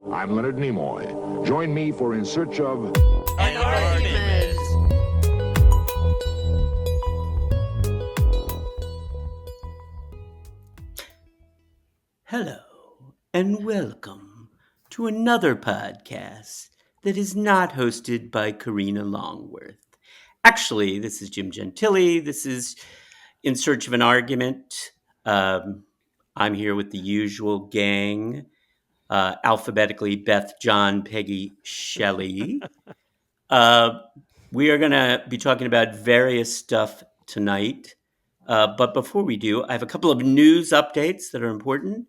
I'm Leonard Nimoy. Join me for In Search of An Argument. Hello, and welcome to another podcast that is not hosted by Karina Longworth. Actually, this is Jim Gentili. This is In Search of an Argument. I'm here with the usual gang, alphabetically Beth, John, Peggy, Shelley. We are going to be talking about various stuff tonight. But before we do, I have a couple of news updates that are important.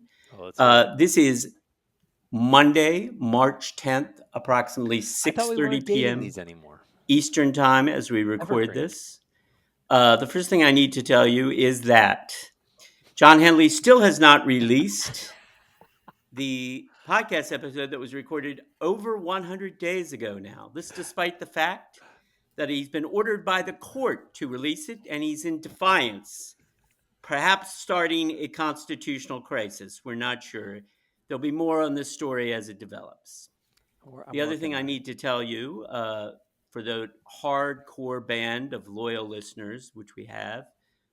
This is Monday, March 10th, approximately 6:30 p.m. These anymore. Eastern Time as we record Evergreen. this. The first thing I need to tell you is that John Henley still has not released the podcast episode that was recorded over 100 days ago now. This despite the fact that he's been ordered by the court to release it, and he's in defiance, perhaps starting a constitutional crisis. We're not sure. There'll be more on this story as it develops. The other thing I need to tell you, for the hardcore band of loyal listeners, which we have,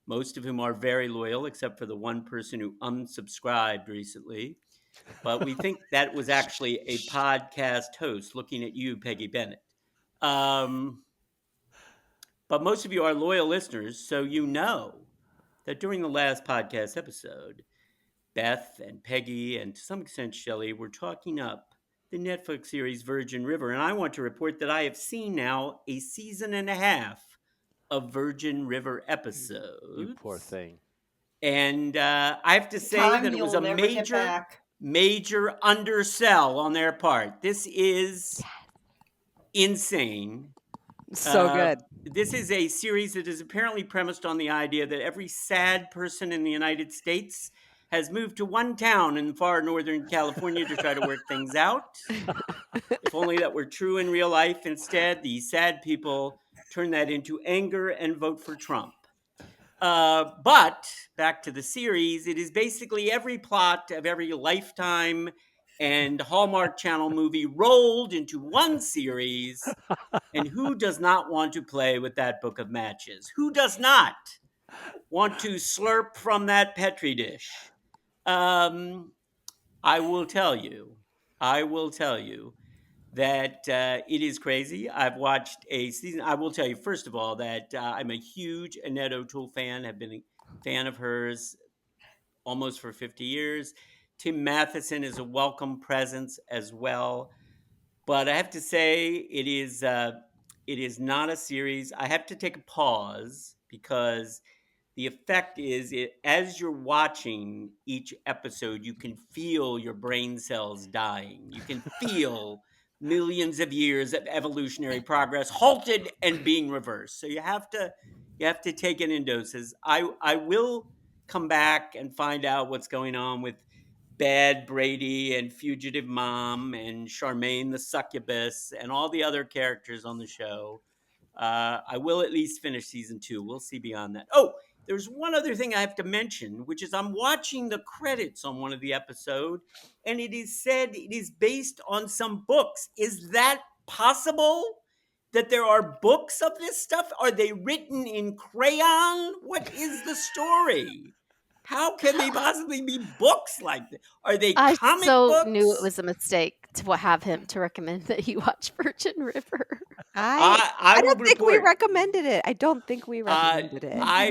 most of whom are very loyal, except for the one person who unsubscribed recently. But we think that was actually a podcast host, looking at you, Peggy Bennett. But most of you are loyal listeners, so you know that during the last podcast episode, Beth and Peggy and to some extent Shelley were talking up the Netflix series Virgin River. And I want to report that I have seen now a season and a half of Virgin River episodes. You poor thing. And I have to say that it was a major undersell on their part. This is insane. So good. This is a series that is apparently premised on the idea that every sad person in the United States has moved to one town in far northern California to try to work things out. If only that were true in real life. Instead, the sad people turn that into anger and vote for Trump. But back to the series, it is basically every plot of every Lifetime and Hallmark Channel movie rolled into one series. And who does not want to play with that book of matches? Who does not want to slurp from that Petri dish? I will tell you that it is crazy. I've watched a season. I will tell you, first of all, that I'm a huge Annette O'Toole fan. Have been a fan of hers almost for 50 years. Tim Matheson is a welcome presence as well. But I have to say, it is not a series. I have to take a pause because the effect is, as you're watching each episode, you can feel your brain cells dying. You can feel millions of years of evolutionary progress halted and being reversed. So you have to take it in doses. I will come back and find out what's going on with Bad Brady and Fugitive Mom and Charmaine the Succubus and all the other characters on the show. I will at least finish season 2. We'll see beyond that. Oh, there's one other thing I have to mention, which is I'm watching the credits on one of the episodes, and it is said it is based on some books. Is that possible? That there are books of this stuff? Are they written in crayon? What is the story? How can they possibly be books like this? Are they I comic so books? knew it was a mistake to have him to recommend that you watch Virgin River. I don't will think we report. recommended it. I don't think we recommended it. I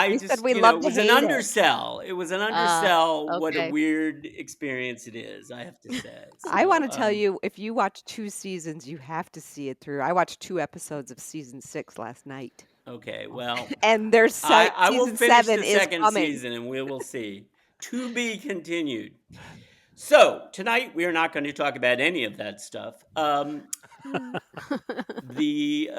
We just, said we you know, love it was to an hate it. undersell. It was an undersell. What a okay. weird experience it is, I have to say. I So, want to tell you, if you watch 2 seasons, you have to see it through. I watched 2 episodes of season 6 last night, Okay, well, and there's I will season finish 7 the is second coming. season, and we will see. To be continued. So tonight we are not going to talk about any of that stuff. The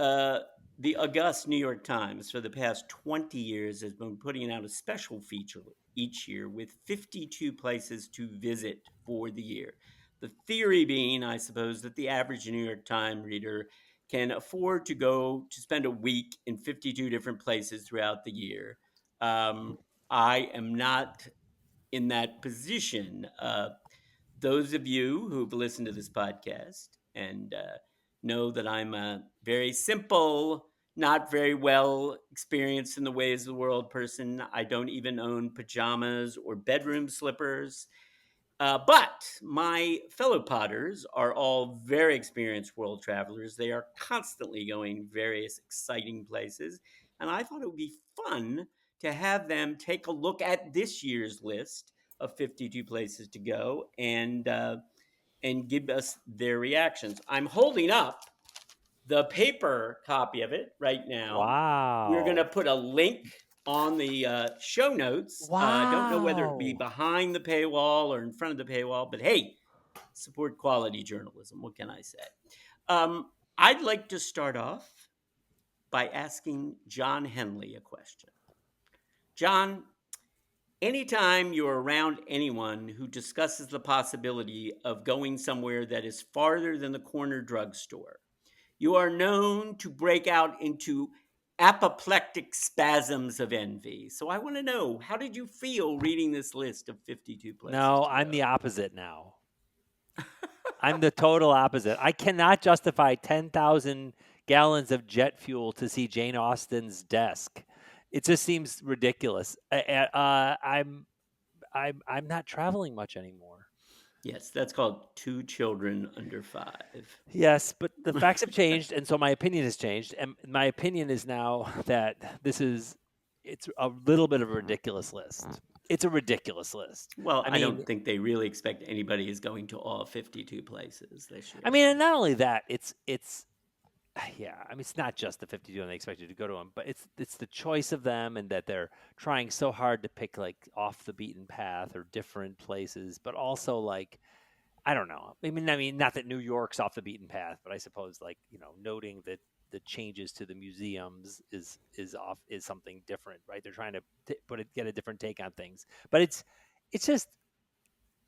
august New York Times for the past 20 years has been putting out a special feature each year with 52 places to visit for the year. The theory being, I suppose, that the average New York Times reader can afford to go to spend a week in 52 different places throughout the year. I am not in that position. those of you who've listened to this podcast and know that I'm a very simple, not very well experienced in the ways of the world person. I don't even own pajamas or bedroom slippers. But my fellow Potters are all very experienced world travelers. They are constantly going various exciting places. And I thought it would be fun to have them take a look at this year's list of 52 places to go and give us their reactions. I'm holding up the paper copy of it right now. We're going to Wow. put a link on the show notes. Don't know whether it be Wow. behind the paywall or in front of the paywall, but hey, support quality journalism. What can I say? I'd like to start off by asking John Henley a question. John, anytime you're around anyone who discusses the possibility of going somewhere that is farther than the corner drugstore, you are known to break out into apoplectic spasms of envy. So I want to know, how did you feel reading this list of 52 places No, to I'm go? the opposite now. I'm the total opposite. I cannot justify 10,000 gallons of jet fuel to see Jane Austen's desk. It just seems ridiculous. I'm not traveling much anymore. Yes, that's called Two Children Under Five. Yes, but the facts have changed, and so my opinion has changed. And my opinion is now that it's a little bit of a ridiculous list. It's a ridiculous list. Well, I I mean, don't think they really expect anybody is going to all 52 places this year. and not only that, it's yeah. I mean, it's not just the 52 and they expect you to go to them, but it's the choice of them and that they're trying so hard to pick like off the beaten path or different places, but also like I don't know. I mean, not that New York's off the beaten path, but I suppose like noting that the changes to the museums is something different, right? They're trying to get a different take on things, but it's just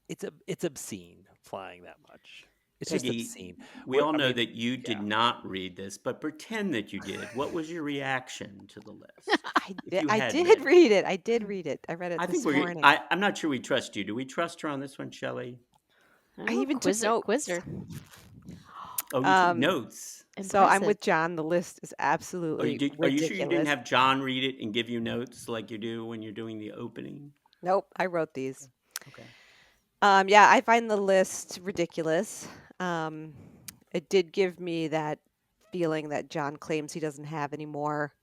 it's obscene flying that much. It's just Peggy, obscene. we all I know mean, that you yeah. did not read this, but pretend that you did. What was your reaction to the list? If you I had did read it. read it. I did read it. I read it I think this morning. I'm not sure we trust you. Do we trust her on this one, Shelley? I even took quiz notes. her. Oh, you took Um, notes. so I'm Impressive. with John. The list is Are absolutely you sure you didn't ridiculous. have John read it and give you notes like you do when you're doing the opening? Nope, I wrote these. Okay. Yeah, I find the list ridiculous. It did give me that feeling that John claims he doesn't have anymore,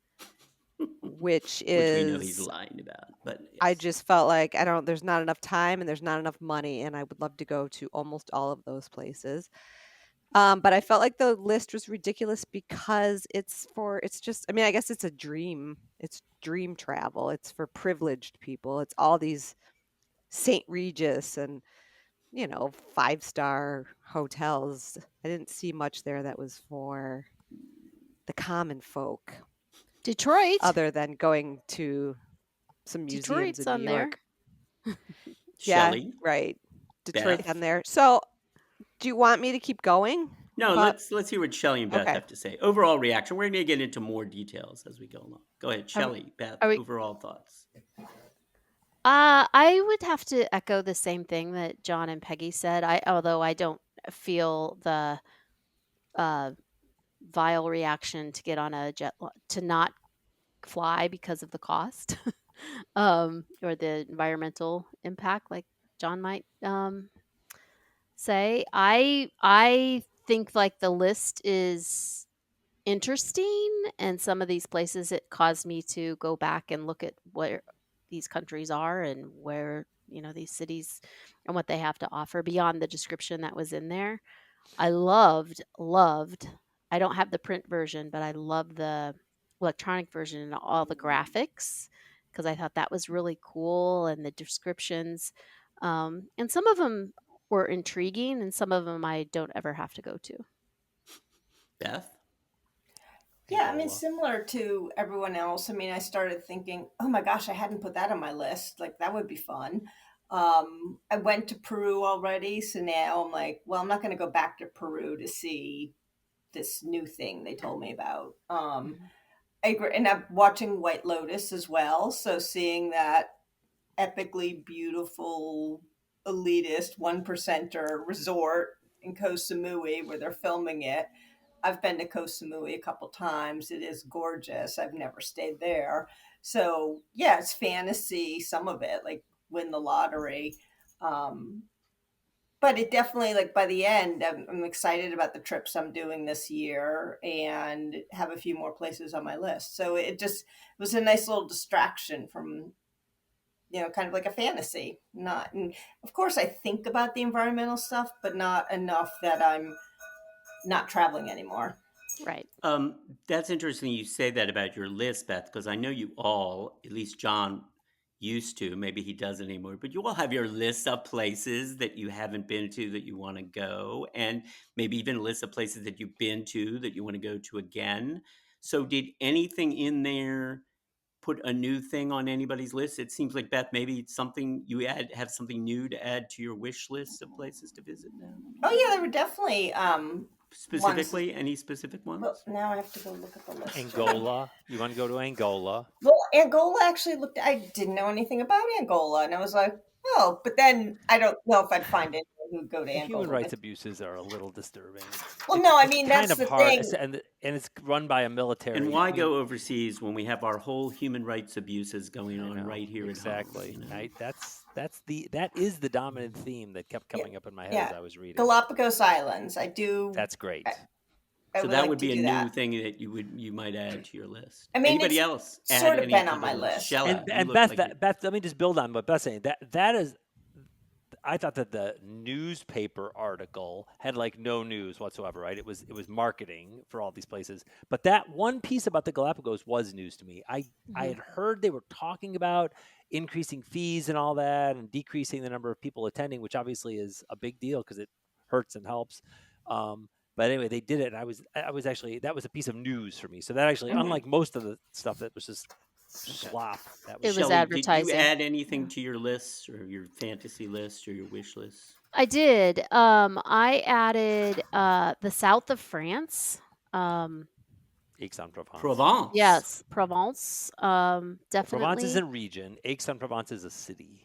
which Which we know he's is lying about, but I yes. just felt like there's not enough time and there's not enough money, and I would love to go to almost all of those places. But I felt like the list was ridiculous because it's just, I mean, I guess it's a dream. It's dream travel. It's for privileged people. It's all these St. Regis and, 5-star hotels. I didn't see much there that was for the common folk, Detroit. other than going to some museums Detroit's in on New there. York. Yeah, Shelley, right. Detroit's Beth. on there. So, do you want me to keep going? No, But let's hear what Shelley and Beth okay. have to say. Overall reaction. We're going to get into more details as we go along. Go ahead, Shelley, Beth. are we- Overall thoughts. I would have to echo the same thing that John and Peggy said. Although I don't feel the vile reaction to get on a to not fly because of the cost, or the environmental impact, like John might say. I think like the list is interesting, and some of these places it caused me to go back and look at where these countries are and where these cities and what they have to offer beyond the description that was in there. I loved I don't have the print version, but I love the electronic version and all the graphics because I thought that was really cool, and the descriptions, and some of them were intriguing and some of them I don't ever have to go to. Beth? Yeah, I mean, Angola. similar to everyone else. I mean, I started thinking, oh my gosh, I hadn't put that on my list. Like, that would be fun. I went to Peru already. So now I'm like, well, I'm not going to go back to Peru to see this new thing they told me about. I agree. And I'm watching White Lotus as well. So seeing that epically beautiful elitist, one percenter resort in Koh Samui where they're filming it. I've been to Koh Samui a couple times. It is gorgeous. I've never stayed there. So yeah, it's fantasy, some of it, like win the lottery. Um, but it definitely, like, by the end, I'm excited about the trips I'm doing this year and have a few more places on my list. So it was a nice little distraction from, kind of like a fantasy. Not, and of course, I think about the environmental stuff, but not enough that I'm not traveling anymore. Right. That's interesting you say that about your list, Beth, because I know you all, at least John used to, maybe he doesn't anymore, but you all have your list of places that you haven't been to that you want to go, and maybe even a list of places that you've been to that you want to go to again. So did anything in there put a new thing on anybody's list? It seems like, Beth, maybe it's something you have something new to add to your wish list of places to visit now. Oh yeah, there were definitely ones. Specifically, any specific Well, ones? now I have to go look at the list. Angola. You want to go to Angola? Well, Angola actually looked. I didn't know anything about Angola, and I was like, oh, but then I don't know if I'd find anyone who'd go to The Angola. human rights abuses are a little disturbing. Well, no, I It's mean, kind that's of the hard, thing. and it's run by a military. And why I mean, go overseas when we have our whole human rights abuses going I on know, right here exactly. at home? Right? That is the dominant theme that kept coming up in my head as Yeah. I was reading. Galapagos Islands. I do. That's great. I So would that like would to be a do new that. thing that you might add to your list. I mean, Anybody it's else add sort of anything been on to my the list? list. Shella, you And look Beth, like you're- Beth, let me just build on what Beth's saying. That is, I thought that the newspaper article had like no news whatsoever, right? It was marketing for all these places. But that one piece about the Galapagos was news to me. I had heard they were talking about increasing fees and all that and decreasing the number of people attending, which obviously is a big deal because it hurts and helps. But anyway, they did it. And I was actually, that was a piece of news for me. So that actually, unlike most of the stuff that was just slop, that was It was Shelley, did you advertising. add anything to your list or your fantasy list or your wish list? I did. I added the south of France. Aix-en-Provence. Provence. Yes, Provence. Provence Definitely. is a region. Aix-en-Provence is a city.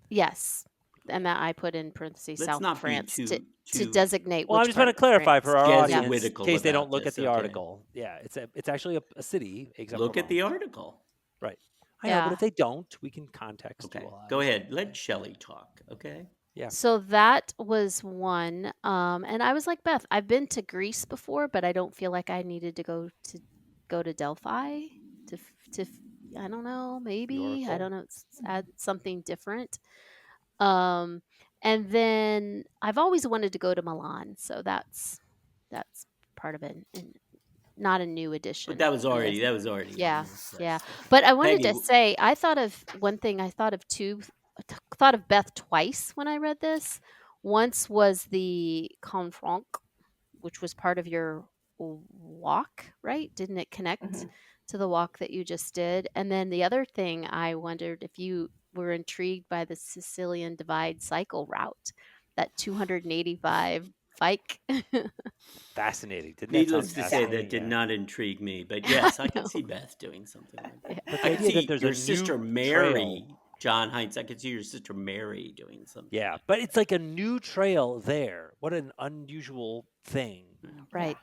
Yes, and that I put in parentheses Let's south of not be France too to designate. Well, I which just want to part of clarify for France. our Yeah. audience, in Jesuitical case they about don't look this, at the okay. article. Yeah, it's actually a city. Look at the Aix-en-Provence. article. Right. I know, but Yeah. if they don't, we can context Okay, you all. go ahead. Let Shelley talk. Okay. Yeah. So that was one. And I was like, Beth, I've been to Greece before, but I don't feel like I needed to go to Delphi to I don't know, maybe. I don't know, add something different. And then I've always wanted to go to Milan, so that's part of it, and not a new addition. But that was to the already list. on Yeah, this list. yeah. Okay. But I wanted Peggy, to say, I thought of one thing. I thought of thought of Beth twice when I read this. Once was the Confranc, which was part of your walk, right? Didn't it connect to the walk that you just did? And then the other thing, I wondered if you were intrigued by the Sicilian Divide cycle route, that 285 bike. Fascinating. Didn't that needless sound to say, fascinating? that did Yeah. not intrigue me. But yes, I I could know. see Beth doing something like that. But I the could idea that see there's your a sister new Mary, trail. John Heinz. I could see your sister Mary doing something. Yeah, like but it's like a new trail there. What an unusual thing. Right.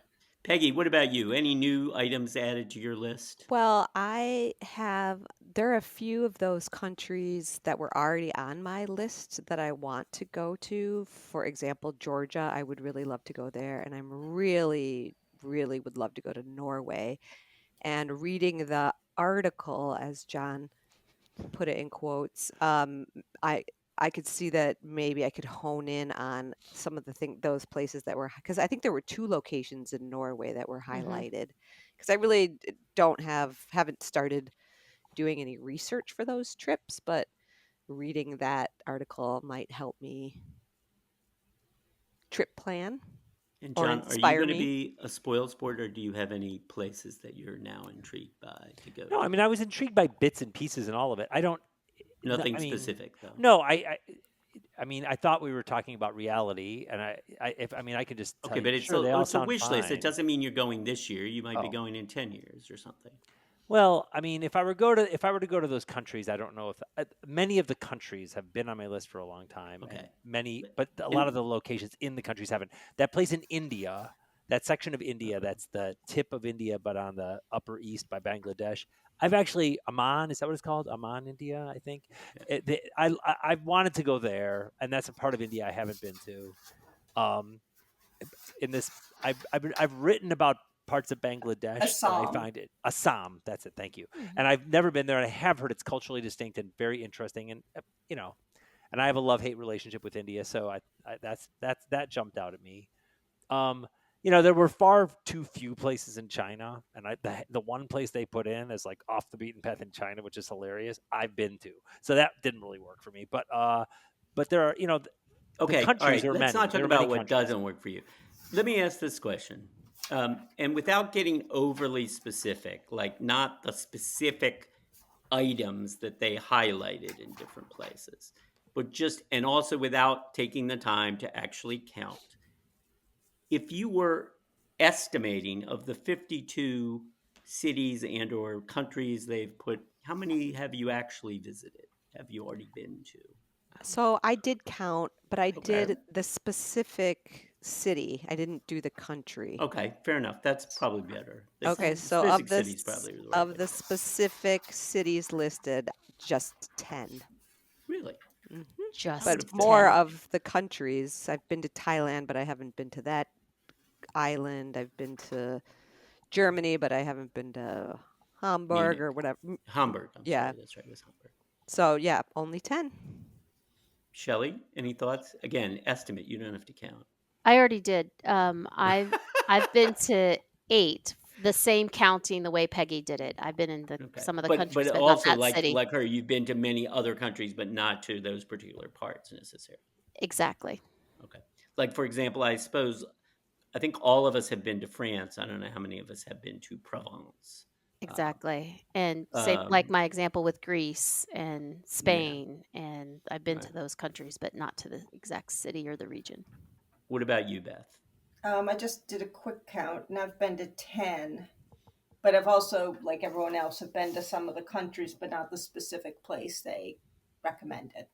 Peggy, what about you? Any new items added to your list? Well, there are a few of those countries that were already on my list that I want to go to. For example, Georgia, I would really love to go there. And I'm really, really would love to go to Norway. And reading the article, as John put it in quotes, I could see that maybe I could hone in on some of those places that were, because I think there were two locations in Norway that were highlighted. Because I really haven't started doing any research for those trips, but reading that article might help me trip plan. And Or John, are you inspire going to me. be a spoil sport, or do you have any places that you're now intrigued by to go? No, I mean I was intrigued by bits and pieces and all of it. I don't. Nothing I mean, specific though. No, I mean, I thought we were talking about reality, and I can just tell Okay, you, but it's sure, they all a sound wish list. It fine. doesn't mean you're going this year. You might be Oh. going in 10 years or something. Well, I mean, if I were to go to those countries, I don't know if many of the countries have been on my list for a long time, and Okay. but a lot of the locations in the countries haven't. That place in India, that section of India, that's the tip of India, but on the upper east by Bangladesh. I've actually Amman, is that what it's called? Amman, India, I think. I've wanted to go there, and that's a part of India I haven't been to. Um, in this I've written about parts of Bangladesh that I Assam. find it Assam, that's it, thank you. Mhm. And I've never been there, and I have heard it's culturally distinct and very interesting, and you know, and I have a love-hate relationship with India, so that jumped out at me. Um, there were far too few places in China, and the one place they put in as like off the beaten path in China, which is hilarious, I've been to. So that didn't really work for me. But there are, the Okay, all countries right. are Let's many. not talk There are many about what countries. doesn't work for you. Let me ask this question, and without getting overly specific, like not the specific items that they highlighted in different places, but just, and also without taking the time to actually count. If you were estimating of the 52 cities and or countries they've put, how many have you actually visited? Have you already been to? So I did count, but I Okay. did the specific city. I didn't do the country. Okay, fair enough. That's probably better. Okay, so Specific cities probably the right of way. the specific cities listed, just 10. Really? Hmm. I would But Just have more 10. of the countries. I've been to Thailand, but I haven't been to that island. I've been to Germany, but I haven't been to Hamburg Munich. or whatever. Hamburg. I'm Yeah. sorry. That's right. It was Hamburg. So yeah, only 10. Shelley, any thoughts? Again, estimate. You don't have to count. I already did. I've been to 8, the same counting the way Peggy did it. I've been in Okay. some of the But countries, but not also that like city. her, you've been to many other countries, but not to those particular parts necessarily. Exactly. Okay. Like for example, I think all of us have been to France. I don't know how many of us have been to Provence. Uh, Exactly. And same like um, my example with Greece and yeah. Spain, and I've been Right. to those countries, but not to the exact city or the region. What about you, Beth? I just did a quick count and I've been to 10, but I've also, like everyone else, have been to some of the countries, but not the specific place they recommended.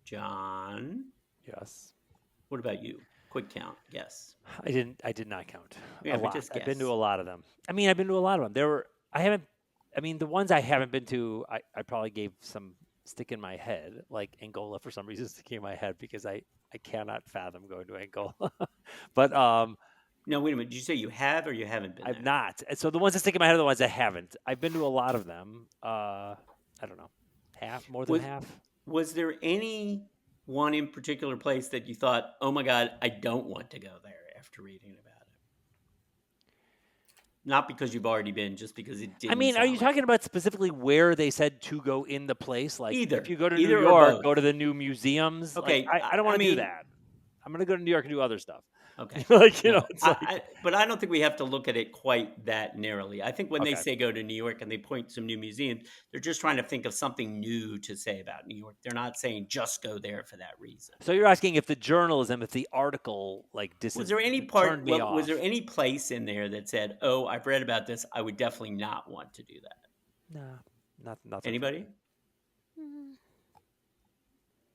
John? Yes. What about you? Quick count. Guess. I did not count Yeah, a but lot. just I've been to guess. a lot of them. I mean, I've been to a lot of them. I haven't, I mean, the ones I haven't been to, I probably gave some stick in my head, like Angola for some reason sticking in my head because I cannot fathom going to Angola. But No, wait a minute. Did you say you have or you haven't been I've there? not. And so the ones that stick in my head are the ones I haven't. I've been to a lot of them. I don't know, more than Was half. was there any one in particular place that you thought, "Oh my God, I don't want to go there" after reading about it? Not because you've already been, just because it I didn't mean, are sound you like talking it. about specifically where they said to go in the place? Like, if you go to New Either or York, go to both. the new museums. Like, Okay, I don't I want to do mean, that. I'm going to go to New York and do other stuff. okay. Like, No, it's like, but I don't think we have to look at it quite that narrowly. I think when they okay. say go to New York and they point to some new museums, they're just trying to think of something new to say about New York. They're not saying just go there for that reason. So you're asking if the journalism, if the article, like, Was there any turned part? me Was there off? any place in there that said, "Oh, I've read about this. I would definitely not want to do that"? No, nothing for Anybody? me. Mm.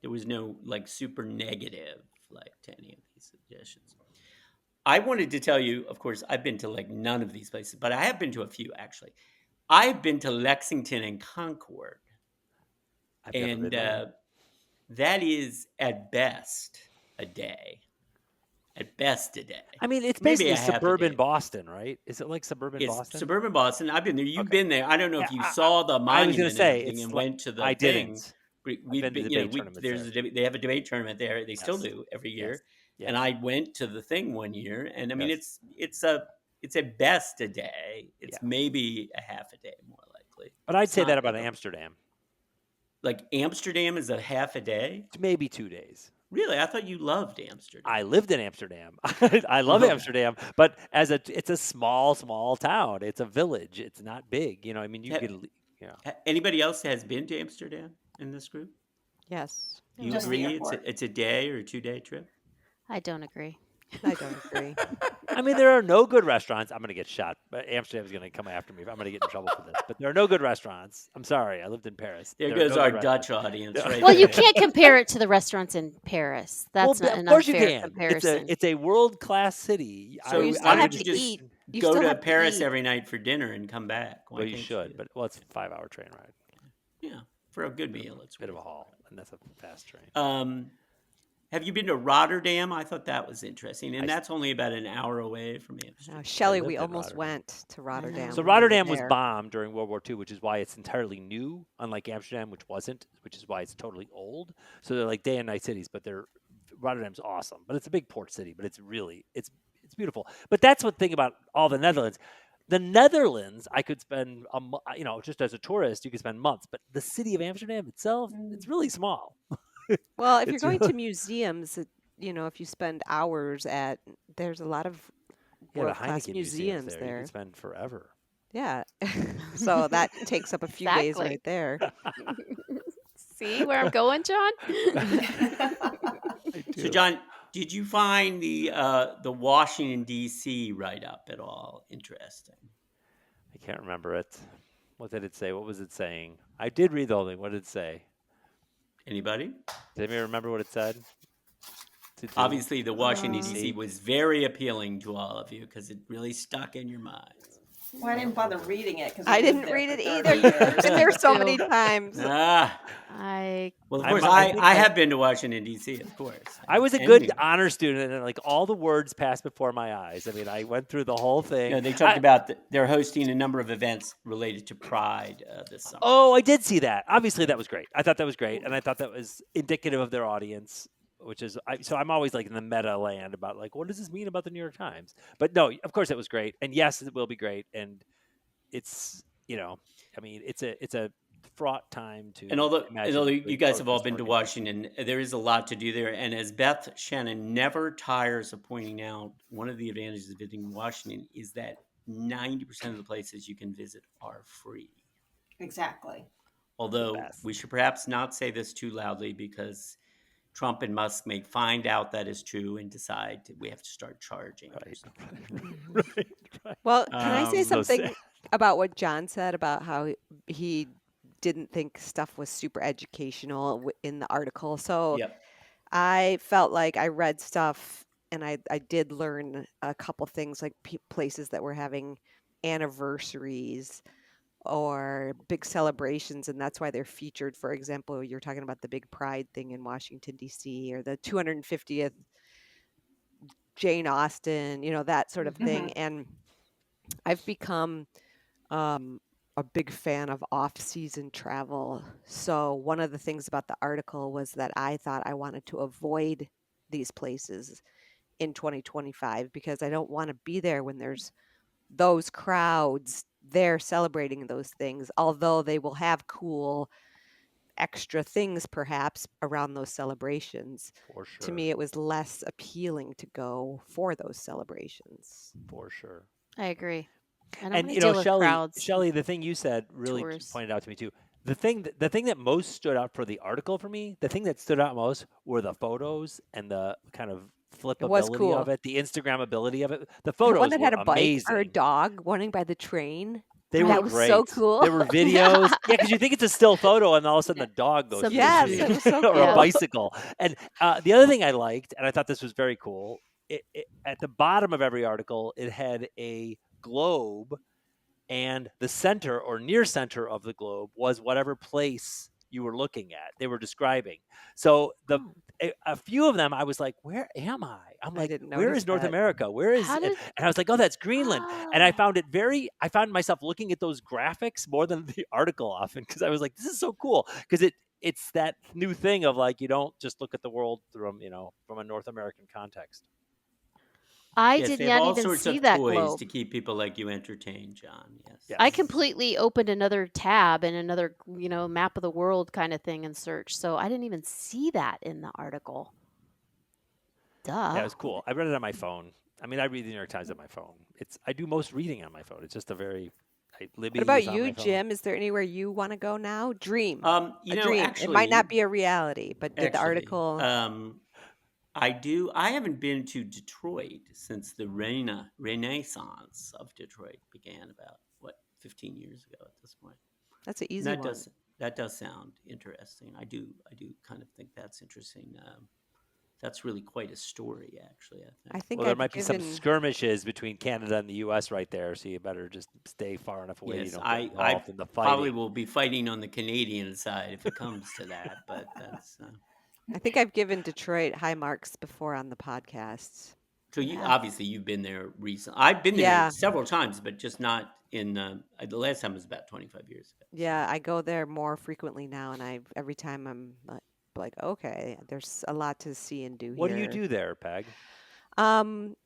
There was no like super negative like to any of these suggestions. I wanted to tell you, of course, I've been to like none of these places, but I have been to a few actually. I've been to Lexington and Concord, I've never and been there. that is at best a day. At best a day, I mean, it's maybe basically a half a suburban day. Boston, right? Is it like suburban It's Boston? suburban Boston. I've been there. You've Okay. been there. I don't know Yeah, if you saw the I was going to monument and say everything it's and like went to the I thing. didn't. I've We've been to been, you know, debate tournaments there's there. they have a debate tournament there. They still Yes. do every Yes. year. And Yes. I went to the thing one year, and I mean, Yes. it's at best a day. Yeah. It's maybe a half a day more likely. But I'd It's say that not about like Amsterdam. Amsterdam is a half a day. It's maybe 2 days. Really, I thought you loved I Amsterdam. lived in Amsterdam. I love Okay. Amsterdam, but it's a small town. It's a village. It's not big. I mean, you Ha- could, Anybody else has been to Amsterdam in this group? Yes. Do you Just the agree No, it's airport. a day or a 2 day trip? I don't agree. I don't agree. I mean, there are no good restaurants. I'm going to get shot, but Amsterdam's going to come after me. I'm going to get in trouble for this. But there are no good restaurants. I'm sorry. I lived in Paris. There are goes no our good Dutch restaurants. audience Yeah. right Well, you there. can't compare it to the restaurants in Paris. That's Well, not of an course you unfair can. comparison. It's a world class city. So you why still have don't you to just eat. You go still to have to Paris eat. every night for dinner and come back? Why Well, you can't should, do but well, it's a 5-hour train ride. yeah, for a good meal, it's Bit of a worth haul, and that's a fast train. it. Have you been to Rotterdam? I thought that was interesting, and I- that's only about an hour away from Amsterdam. Shelley, lived we in almost Rotterdam. went to Rotterdam. So when we were Rotterdam was there. bombed during World War II, which is why it's entirely new, unlike Amsterdam, which wasn't, which is why it's totally old. So they're like day and night cities, but Rotterdam's awesome. But it's a big port city, but it's beautiful. But that's one thing about all the Netherlands. The Netherlands, I could spend just as a tourist, you could spend months. But the city of Amsterdam itself, it's really small. Well, if you're It's going really- to museums, if you spend hours there's a lot of Yeah, the world-class Heineken museums You there. could spend forever. Yeah. So that takes up a few days Exactly. right there. See where I'm going, John? So, John, did you find the Washington D.C. write up at all interesting? I can't remember it. What did it say? What was it saying? I did read the whole thing. What did it say? Anybody? Did anybody remember what it said? To do? Obviously, the Washington DC. D.C. was very appealing to all of you because it really stuck in your minds. Well, I didn't bother reading it because I didn't read it either. I've been there so many times. Ah, I well, of I course, mu- I think I I- have been to Washington D.C. Of course, I was a And good New York. honor student, and like all the words passed before my eyes. I mean, I went through the whole thing. You know, they talked about they're hosting a number of events related to Pride this summer. Oh, I did see that. Obviously, that was great. I thought that was great, and I thought that was indicative of their audience. Which is, so I'm always like in the meta land about like, what does this mean about the New York Times? But no, of course it was great, and yes, it will be great, and it's I mean, it's a fraught time to. And although imagine you guys have all protests been to organization. Washington, there is a lot to do there. And as Beth Shannon never tires of pointing out, one of the advantages of visiting Washington is that 90% of the places you can visit are free. Exactly. Although best. we should perhaps not say this too loudly because Trump and Musk may find out that is true and decide we have to start charging. or Right. something. Right. Well, can I say So something sad. about what John said about how he didn't think stuff was super educational in the article? So Yep. I felt like I read stuff and I did learn a couple things like places that were having anniversaries or big celebrations, and that's why they're featured. For example, you're talking about the big Pride thing in Washington, D.C., or the 250th Jane Austen, that sort of thing. And I've become a big fan of off-season travel. So one of the things about the article was that I thought I wanted to avoid these places in 2025 because I don't want to be there when there's those crowds there celebrating those things, although they will have cool extra things perhaps around those celebrations. For sure. To me, it was less appealing to go for those celebrations. For sure. I agree. I don't And want to deal with crowds. Shelley, the thing you said really tours. pointed out to me too. The thing that most stood out for the article for me, the thing that stood out most were the photos and the kind of was flippability cool. of it, the Instagrammability of it. The The photos one that had were a bike amazing. or a dog running by the train. They That were was great. so cool. There were videos. Yeah, because you think it's a still photo, and all of a sudden the dog goes. Something through the Yes, video. it was so or a cool. bicycle. And the other thing I liked, and I thought this was very cool, at the bottom of every article, it had a globe, and the center or near center of the globe was whatever place you were looking at. They were describing. So a few of them, I was like, "Where am I?" I'm I like, didn't "Where notice is North that. America? Where is?" How And did- I was like, "Oh, that's Greenland." And I Oh. found myself looking at those graphics more than the article often because I was like, "This is so cool," because it's that new thing of like you don't just look at the world from a North American context. I Yes, did they have not all even sorts see of that toys globe. to keep people like you entertained, John. Yes. Yeah. I completely opened another tab and another, map of the world kind of thing and search. So I didn't even see that in the article. Duh. Yeah, it was cool. I read it on my phone. I mean, I read the New York Times on my phone. I do most reading on my phone. It's just Libby What about is on you, my phone. Jim? Is there anywhere you want to go now? Dream. You A know, dream. actually, It might not be a reality, but did the actually, article? I do. I haven't been to Detroit since the Renaissance of Detroit began about 15 years ago at this point. That's an And easy one. that does sound interesting. I do kind of think that's interesting. That's really quite a story, actually. I I think. think Well, there I've might be some given. skirmishes between Canada and the U.S. right there, so you better just stay far enough away. You Yes, don't get I involved in the probably fighting. will be fighting on the Canadian side if it comes to that. But that's I think I've given Detroit high marks before on the podcast. so. You Yeah. obviously you've been there recently. I've been there Yeah. several times, but just not in. The last time was about 25 years ago. So. Yeah, I go there more frequently now, and every time I'm like, okay, there's a lot to see and do What do you here. do there, Peg?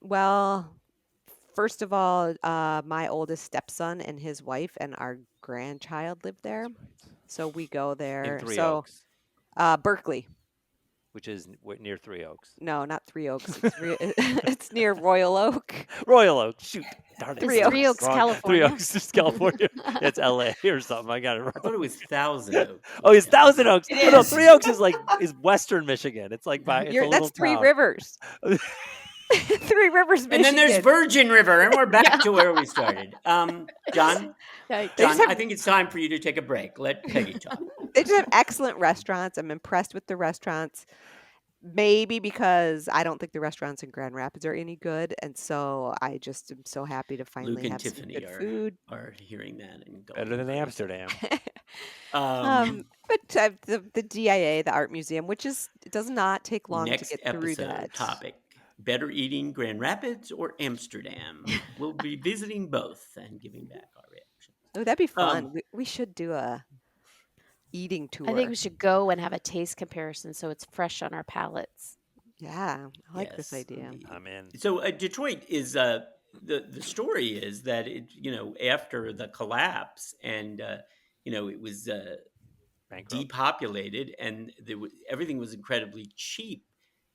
Well, first of all, my oldest stepson and his wife and our grandchild live there, so we go In there. Three So, Oaks, Berkeley. which is near Three Oaks. No, not Three Oaks. It's near Royal Oak. Royal Oak. Shoot. Darn it. Three It's Three Oaks. Oaks, Wrong. California. Three Oaks is California. It's L.A. or something. I got it wrong. I thought it was Thousand Oaks. Oh, it's Thousand Oaks. It Oh, no, is. Three Oaks is Western Michigan. It's like it's a little That's Three town. Rivers. Three Rivers, Michigan. And then there's Virgin River, and we're back to where we started. John, Yikes. They just John, have- I think it's time for you to take a break. Let Peggy talk. They just have excellent restaurants. I'm impressed with the restaurants. Maybe because I don't think the restaurants in Grand Rapids are any good, and so I just am so happy to Luke finally and have some Tiffany good food. are hearing that and going Better than crazy. Amsterdam. But the DIA, the art museum, which it does not take long Next to get through episode that. topic: better eating Grand Rapids or Amsterdam? We'll be visiting both and giving back our reaction. Oh, that'd be fun. Um, We should do a eating tour. I think we should go and have a taste comparison so it's fresh on our palates. Yeah, I like this Yes, idea. indeed. I'm in. So Detroit is the story is that after the collapse and it was Bankrupt. depopulated and everything was incredibly cheap,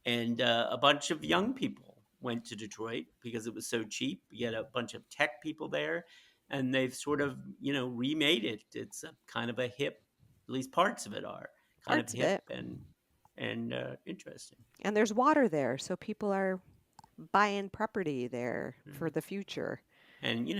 and a bunch of young people went to Detroit because it was so cheap. You had a bunch of tech people there, and they've sort of remade it. It's a kind of a hip, at least parts of it are kind Parts of of hip and interesting. And there's water there, so people are buying property there for the future. And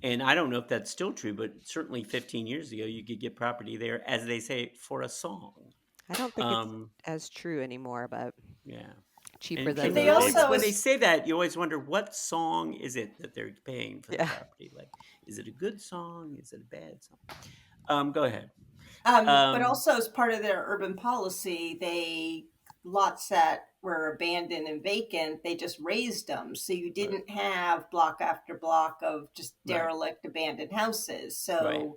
and I don't know if that's still true, but certainly 15 years ago, you could get property there, as they say, for a song. I don't think Um, it's as true anymore, but Yeah. cheaper And than they the also- when they say that, you always wonder what song is it that they're paying for the Yeah. property. Like, is it a good song? Is it a bad song? Go ahead. But also as part of their urban policy, lots that were abandoned and vacant, they just raised them. So you didn't have block after block of just Right. derelict abandoned houses. So Right.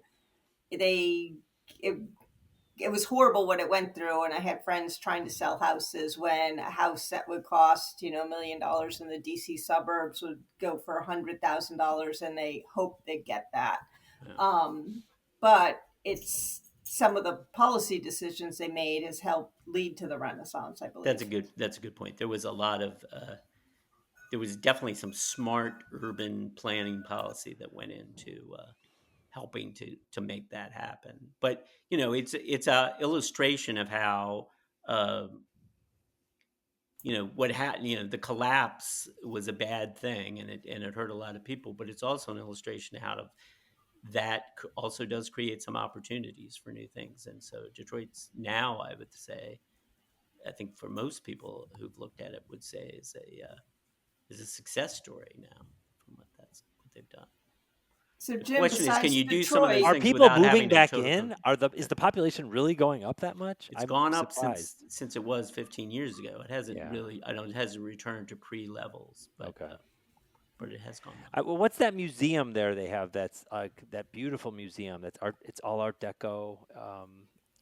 it was horrible what it went through. And I had friends trying to sell houses when a house that would cost, $1 million in the DC suburbs would go for $100,000, and they hope they get that. Yeah. But it's some of the policy decisions they made has helped lead to the Renaissance, I believe. That's a good point. There was a lot of there was definitely some smart urban planning policy that went into helping to make that happen. But it's a illustration of how what happened. The collapse was a bad thing, and it hurt a lot of people. But it's also an illustration of how that also does create some opportunities for new things. And so Detroit's now, I would say, I think for most people who've looked at it, would say is a success story now from what they've done. So The Jim, question is, besides can you do some of Detroit, those Are things people without moving having to back total in? country? Is the population really going up that much? It's I'm gone up surprised. since it was 15 years ago. It hasn't Yeah. really. It hasn't returned to pre-levels, but Okay. but it has gone up. Well, what's that museum there they have? That's that beautiful museum. That's art. It's all Art Deco.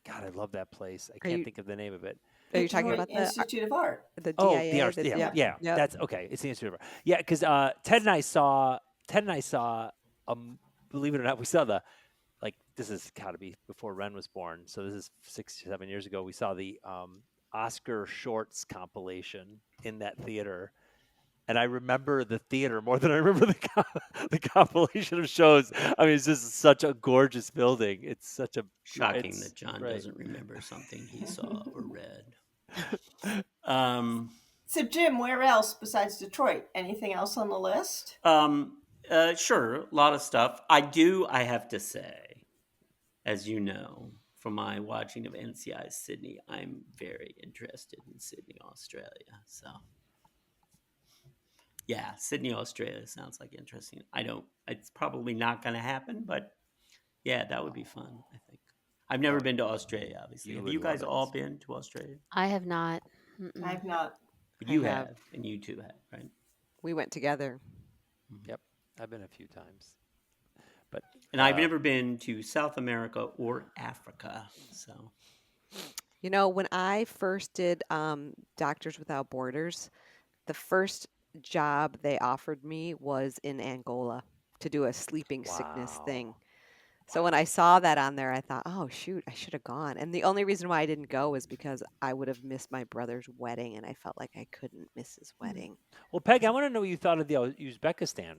God, I love that place. I can't you- think of the name of it. Are you talking Detroit about Institute of Art? the Oh, DIA? the art. the- Yeah. Yep. That's okay. It's the Institute of Art. Yeah, because Ted and I saw. Believe it or not, we saw this has got to be before Ren was born. So this is 6 or 7 years ago. We saw the Oscar Shorts compilation in that theater. And I remember the theater more than I remember the compilation of shows. I mean, it's just such a gorgeous building. It's such a Shocking it's that John great. doesn't remember something he saw or read. Um, So, Jim, where else besides Detroit? Anything else on the list? sure, a lot of stuff. I have to say, as you know, from my watching of NCI Sydney, I'm very interested in Sydney, Australia. So, yeah, Sydney, Australia sounds like interesting. It's probably not going to happen, but yeah, that would be fun, I think. I've never been to Australia, obviously. You Have would you guys love it. all been to Australia? I have not. Mm-mm. I've not. But I you have. have, and you two have, right? We went together. Yep, I've been a few times, but And I've never been to South America or Africa. So, You know, when I first did Doctors Without Borders, the first job they offered me was in Angola to do a sleeping sickness thing. wow. So when I saw that on there, I thought, oh, shoot, I should have gone. And the only reason why I didn't go was because I would have missed my brother's wedding, and I felt like I couldn't miss his wedding. Well, Peg, I want to know what you thought of the Uzbekistan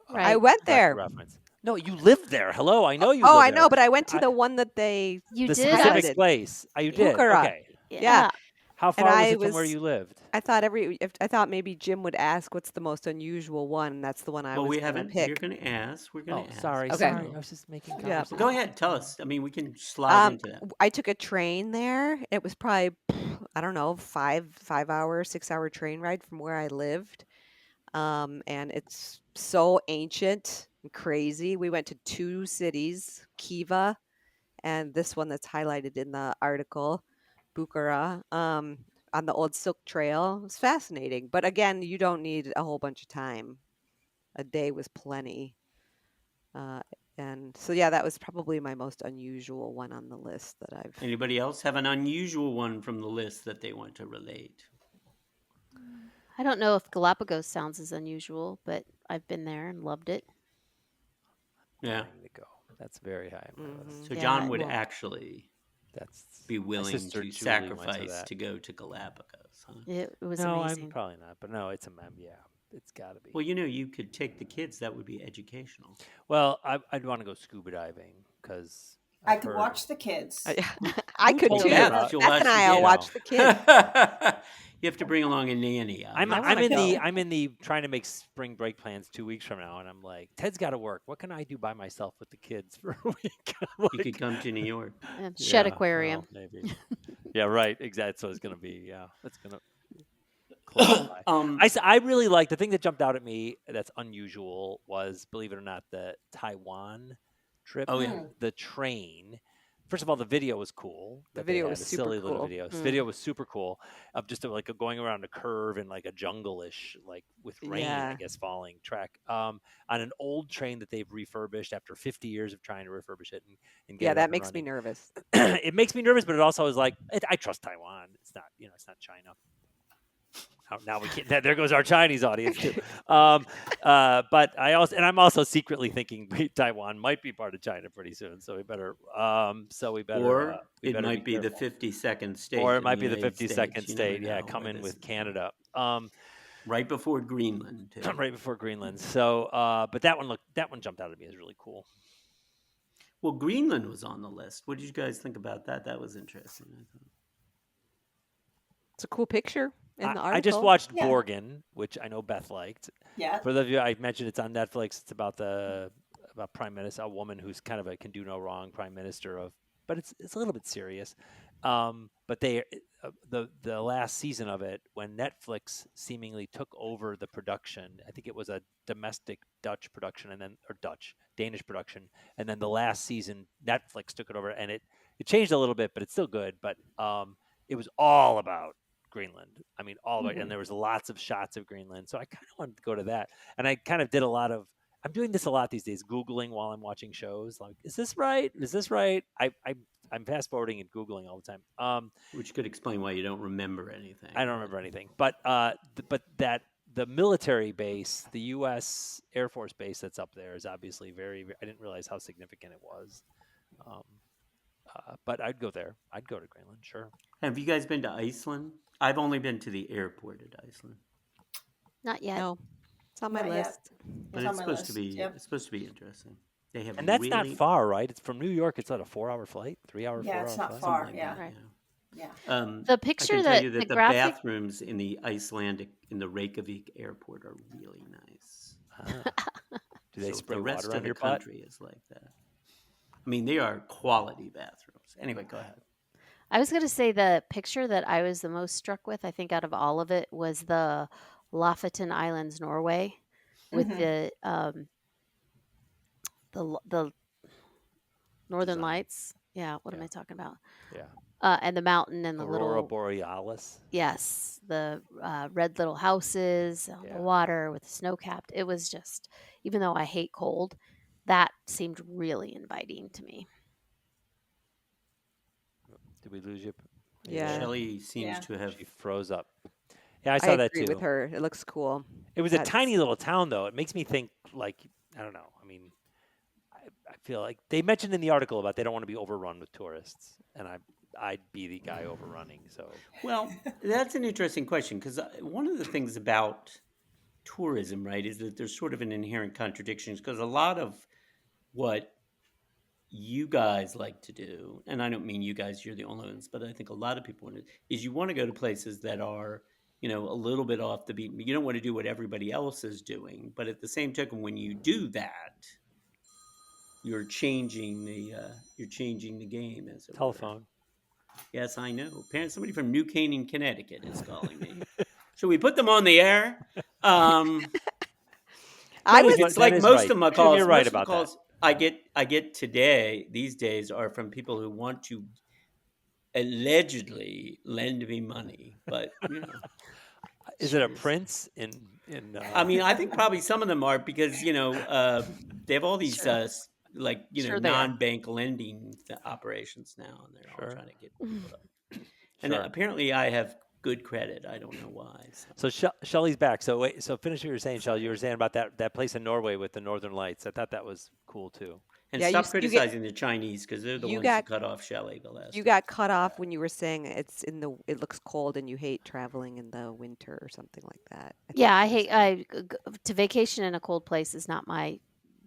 I Right. went there. reference. No, you lived there. Hello, I know you Oh, lived I know, there. but I went to I- the one that they You the did. specific piloted. place. Oh, you did. Bukhara. Okay. Yeah. How And far was I it from where was, you lived? I thought maybe Jim would ask what's the most unusual one, and that's the one I well, was we going to haven't. pick. You're going to ask. We're going Oh, to ask. sorry, Okay. sorry. I was just making Yeah. conversation. Well, go ahead. Tell us. I mean, we can slide into that. I took a train there. It was probably, I don't know, 5 hour, 6 hour train ride from where I lived. And it's so ancient and crazy. We went to 2 cities, Kiva and this one that's highlighted in the article, Bukhara, on the old Silk Trail. It was fascinating. But again, you don't need a whole bunch of time. A day was plenty. And so, yeah, that was probably my most unusual one on the list that I've. Anybody else have an unusual one from the list that they want to relate? I don't know if Galapagos sounds as unusual, but I've been there and loved it. Yeah. Dying to go. That's very high on my list. So Yeah, John would well- actually That's be my willing sister to Julie went to sacrifice that. to go to Galapagos, huh? It was No, amazing. I'm probably not. But no, it's a mem. Yeah, it's got to be. Well, you know, you could take the kids. That would be educational. Well, I'd want to go scuba diving because I could watch the kids. I could told too. you Beth, about- you'll Beth watch and the I will kids. watch the kids. You have to bring along a nanny. I'm obviously. in the trying to make spring break plans 2 weeks from now, and I'm like, Ted's got to work. What can I do by myself with the kids for a week? I'm You like, could come to New York. Shed yeah, Aquarium. well, maybe. Yeah, right. Exactly. So it's gonna be. Yeah, it's gonna. Qualify. I really like the thing that jumped out at me that's unusual was, believe it or not, the Taiwan trip. Oh, yeah. The train. First of all, the video was cool. The that they video had, was a super silly little cool. video. The video was super cool of just like going around a curve in like a jungle-ish, like with rain, I Yeah. guess, falling track on an old train that they've refurbished after 50 years of trying to refurbish it and get Yeah, it up that and makes me running. nervous. It makes me nervous, but it also is like I trust Taiwan. It's not, it's not China. Now we can't. There goes our Chinese audience too. But I'm also secretly thinking Taiwan might be part of China pretty soon. So we better. Or we it better might be the careful. 52nd state. Or it in might be the United 52nd States. You never state. Yeah, know come where in this with is going. Canada. Right before Greenland, too. Right before Greenland. So, but that one jumped out at me as really cool. Well, Greenland was on the list. What did you guys think about that? That was interesting. I thought. It's a cool picture in the article. I just watched Yeah. Borgen, which I know Beth liked. Yeah. For those of you, I mentioned it's on Netflix. It's about about prime minister, a woman who's kind of a can do no wrong prime minister of, but it's a little bit serious. But the last season of it, when Netflix seemingly took over the production, I think it was a domestic Dutch production Danish production, and then the last season Netflix took it over, and it changed a little bit, but it's still good. But it was all about Greenland. I mean, all about, and there was lots of shots of Greenland. So I kind of wanted to go to that, and I kind of did a lot of. I'm doing this a lot these days, Googling while I'm watching shows. Like, is this right? Is this right? I'm fast forwarding and Googling all the time. Which could explain why you don't remember anything. I don't remember anything, but that the military base, the U.S. Air Force base that's up there is obviously I didn't realize how significant it was. But I'd go there. I'd go to Greenland, sure. Have you guys been to Iceland? I've only been to the airport at Iceland. Not yet. No, it's on my Not yet. list. But on it's my supposed to list, be yep. it's supposed to be interesting. They have And that's really, not far, right? It's from New York. It's not a 4-hour flight, 3-hour, Yeah, 4-hour it's not flight. far. something like Yeah. that, Right. yeah. Yeah. The I picture can tell that you the that the graphic bathrooms in the Reykjavik airport are really nice. Do they So spray the rest water of on the your butt? country is like that. I mean, they are quality bathrooms. Anyway, go ahead. I was going to say the picture that I was the most struck with, I think out of all of it, was the Lofoten Islands, Norway, with Mhm. the Northern Design. Lights. Yeah, what am Yeah. I talking about? Yeah. And the mountain and the Aurora little Borealis. yes, the red little houses on the Yeah. water with the snow capped. It was just, even though I hate cold, that seemed really inviting to me. Did we lose you? Are you Yeah. there? Shelley seems Yeah. to have. She froze up. Yeah, I I saw that agree with too. her. It looks cool. It was a That's- tiny little town, though. It makes me think, like, I don't know. I mean, I feel like they mentioned in the article about they don't want to be overrun with tourists, and I'd be the guy overrunning. So Well, that's an interesting question because one of the things about tourism, right, is that there's sort of an inherent contradiction because a lot of what you guys like to do, and I don't mean you guys, you're the only ones, but I think a lot of people want to, is you want to go to places that are, a little bit off the beat. You don't want to do what everybody else is doing, but at the same token, when you do that, you're changing the game, as it were. telephone. Yes, I know. Apparently, somebody from New Canaan, Connecticut, is calling me. Should we put them on the air? I That was is It's that like is most right. of my Jim, calls. you're right Most of the about that. calls I get these days are from people who want to allegedly lend me money, but Is it a Jeez. prince in? I mean, I think probably some of them are because they have all these Sure. Sure they are. non-bank lending operations now, and they're all Sure. trying to get people to. And Sure. apparently, I have good credit. I don't know why. So Shelley's back. So wait. So finish what you were saying, Shelley. You were saying about that place in Norway with the Northern Lights. I thought that was cool too. And Yeah, stop you get criticizing the Chinese because they're the you ones got- who cut off Shelley the last. you got cut off when you were saying it looks cold and you hate traveling in the winter or something like that. Yeah, I hate to vacation in a cold place is not my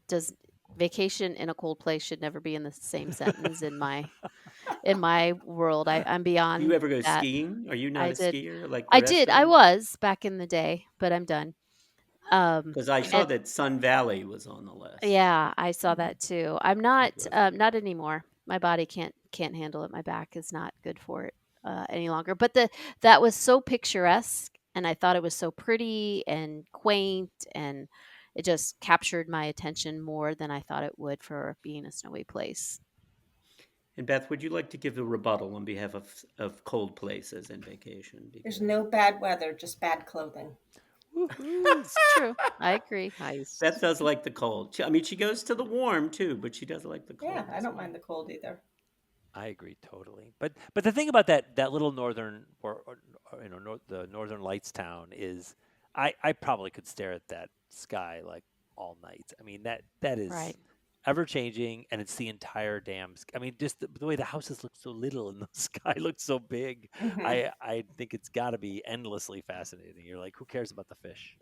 does vacation in a cold place should never be in the same sentence in my world. I'm Do beyond you ever go that. skiing? Are you not I a did. skier like the I rest did. of I them? was back in the day, but I'm done. Because I saw and that Sun Valley was on the list. yeah, I saw that too. I'm not was- not anymore. My body can't handle it. My back is not good for it any longer. But that was so picturesque, and I thought it was so pretty and quaint, and it just captured my attention more than I thought it would for being a snowy place. And Beth, would you like to give a rebuttal on behalf of cold places and vacation? There's no bad weather, just bad clothing. It's true. I agree. Nice. Beth does like the cold. I mean, she goes to the warm too, but she does like the cold. Yeah, I as don't well. mind the cold either. I agree totally. But the thing about that little northern or the Northern Lights town is I probably could stare at that sky like all night. I mean that is Right. ever changing, and it's the entire damn. I mean, just the way the houses look so little and the sky looks so big. Mhm. I think it's got to be endlessly fascinating. You're like, who cares about the fish?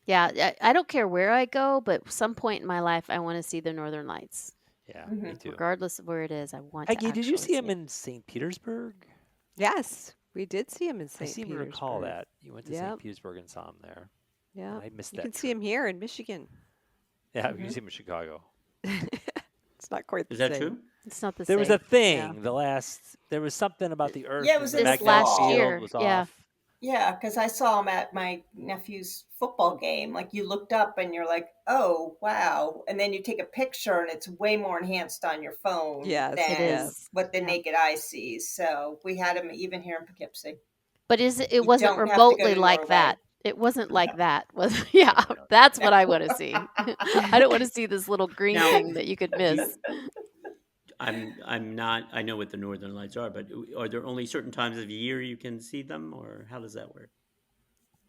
Yeah, I don't care where I go, but some point in my life, I want to see the Northern Lights, Yeah, me Mhm. too. regardless of where it is. I want Peggy, to did you actually see him it. in St. Petersburg? Yes, we did see him in I St. seem Petersburg. to recall that you went to Yep. St. Petersburg and saw him there. Yeah, And I missed you that. can see trip. him here in Michigan. Yeah, you Mhm. see him in Chicago. It's not quite the Is that same. true? It's not the There was same. a thing. There was something about the Earth. Yeah, it and was the in This the magnetic last fall. field year, was yeah. off. Yeah, because I saw him at my nephew's football game. Like you looked up and you're like, oh, wow. And then you take a picture and it's way more enhanced on your phone Yes, It than yes. is. what the Yeah. naked eye sees. So we had him even here in Poughkeepsie. But it You wasn't don't have to go remotely to like Norway. that. It wasn't like that. Was yeah, that's what I want to see. I don't want to see this little green Now- thing that you could miss. I'm not. I know what the Northern Lights are, but are there only certain times of year you can see them, or how does that work?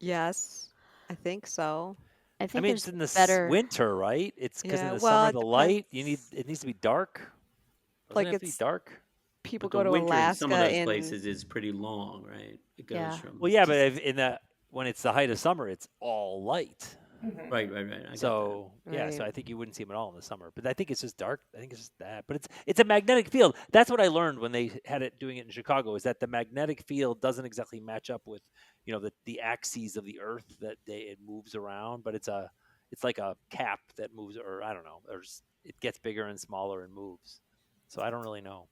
Yes, I think so. I I think mean, there's it's in the better. winter, it? It's because Yeah, in the well, summer, it the light depends. it needs to be dark. Doesn't Like it have to be it's dark? people But go the to winter in some of Alaska those in places is pretty long, right? It goes Yeah. from. Well, yeah, but when it's the height of summer, it's all light. Mhm. Right. I got that. So yeah, so Right. I think you wouldn't see them at all in the summer. But I think it's just dark. I think it's just that. But it's a magnetic field. That's what I learned when they had it doing it in Chicago. Is that the magnetic field doesn't exactly match up with the axes of the Earth that it moves around, but it's like a cap that moves, or I don't know, it gets bigger and smaller and moves. So I don't really know.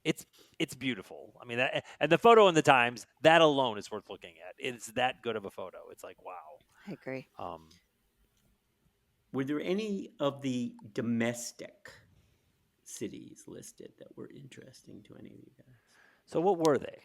It's beautiful. I mean, and the photo in the Times, that alone is worth looking at. It's that good of a photo. It's like wow. I agree. Were there any of the domestic cities listed that were interesting to any of you guys? So what were they?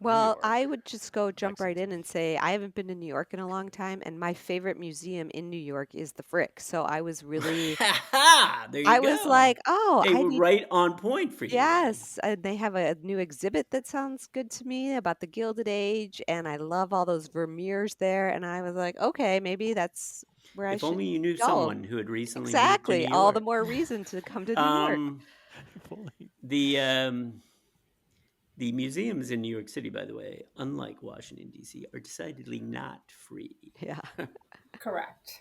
Well, York, I would just go jump right Mexico in and City. say I haven't been to New York in a long time, and my favorite museum in New York is the Frick. So I was really, There you I was go. like, oh, They I were need, right on point for you then. yes, they have a new exhibit that sounds good to me about the Gilded Age, and I love all those Vermeers there. And I was like, okay, maybe that's where I If should only you knew go. someone who had recently moved to Exactly. New All the York. more reason to come to New York. Um, the museums in New York City, by the way, unlike Washington D.C., are decidedly not free. Yeah. Correct.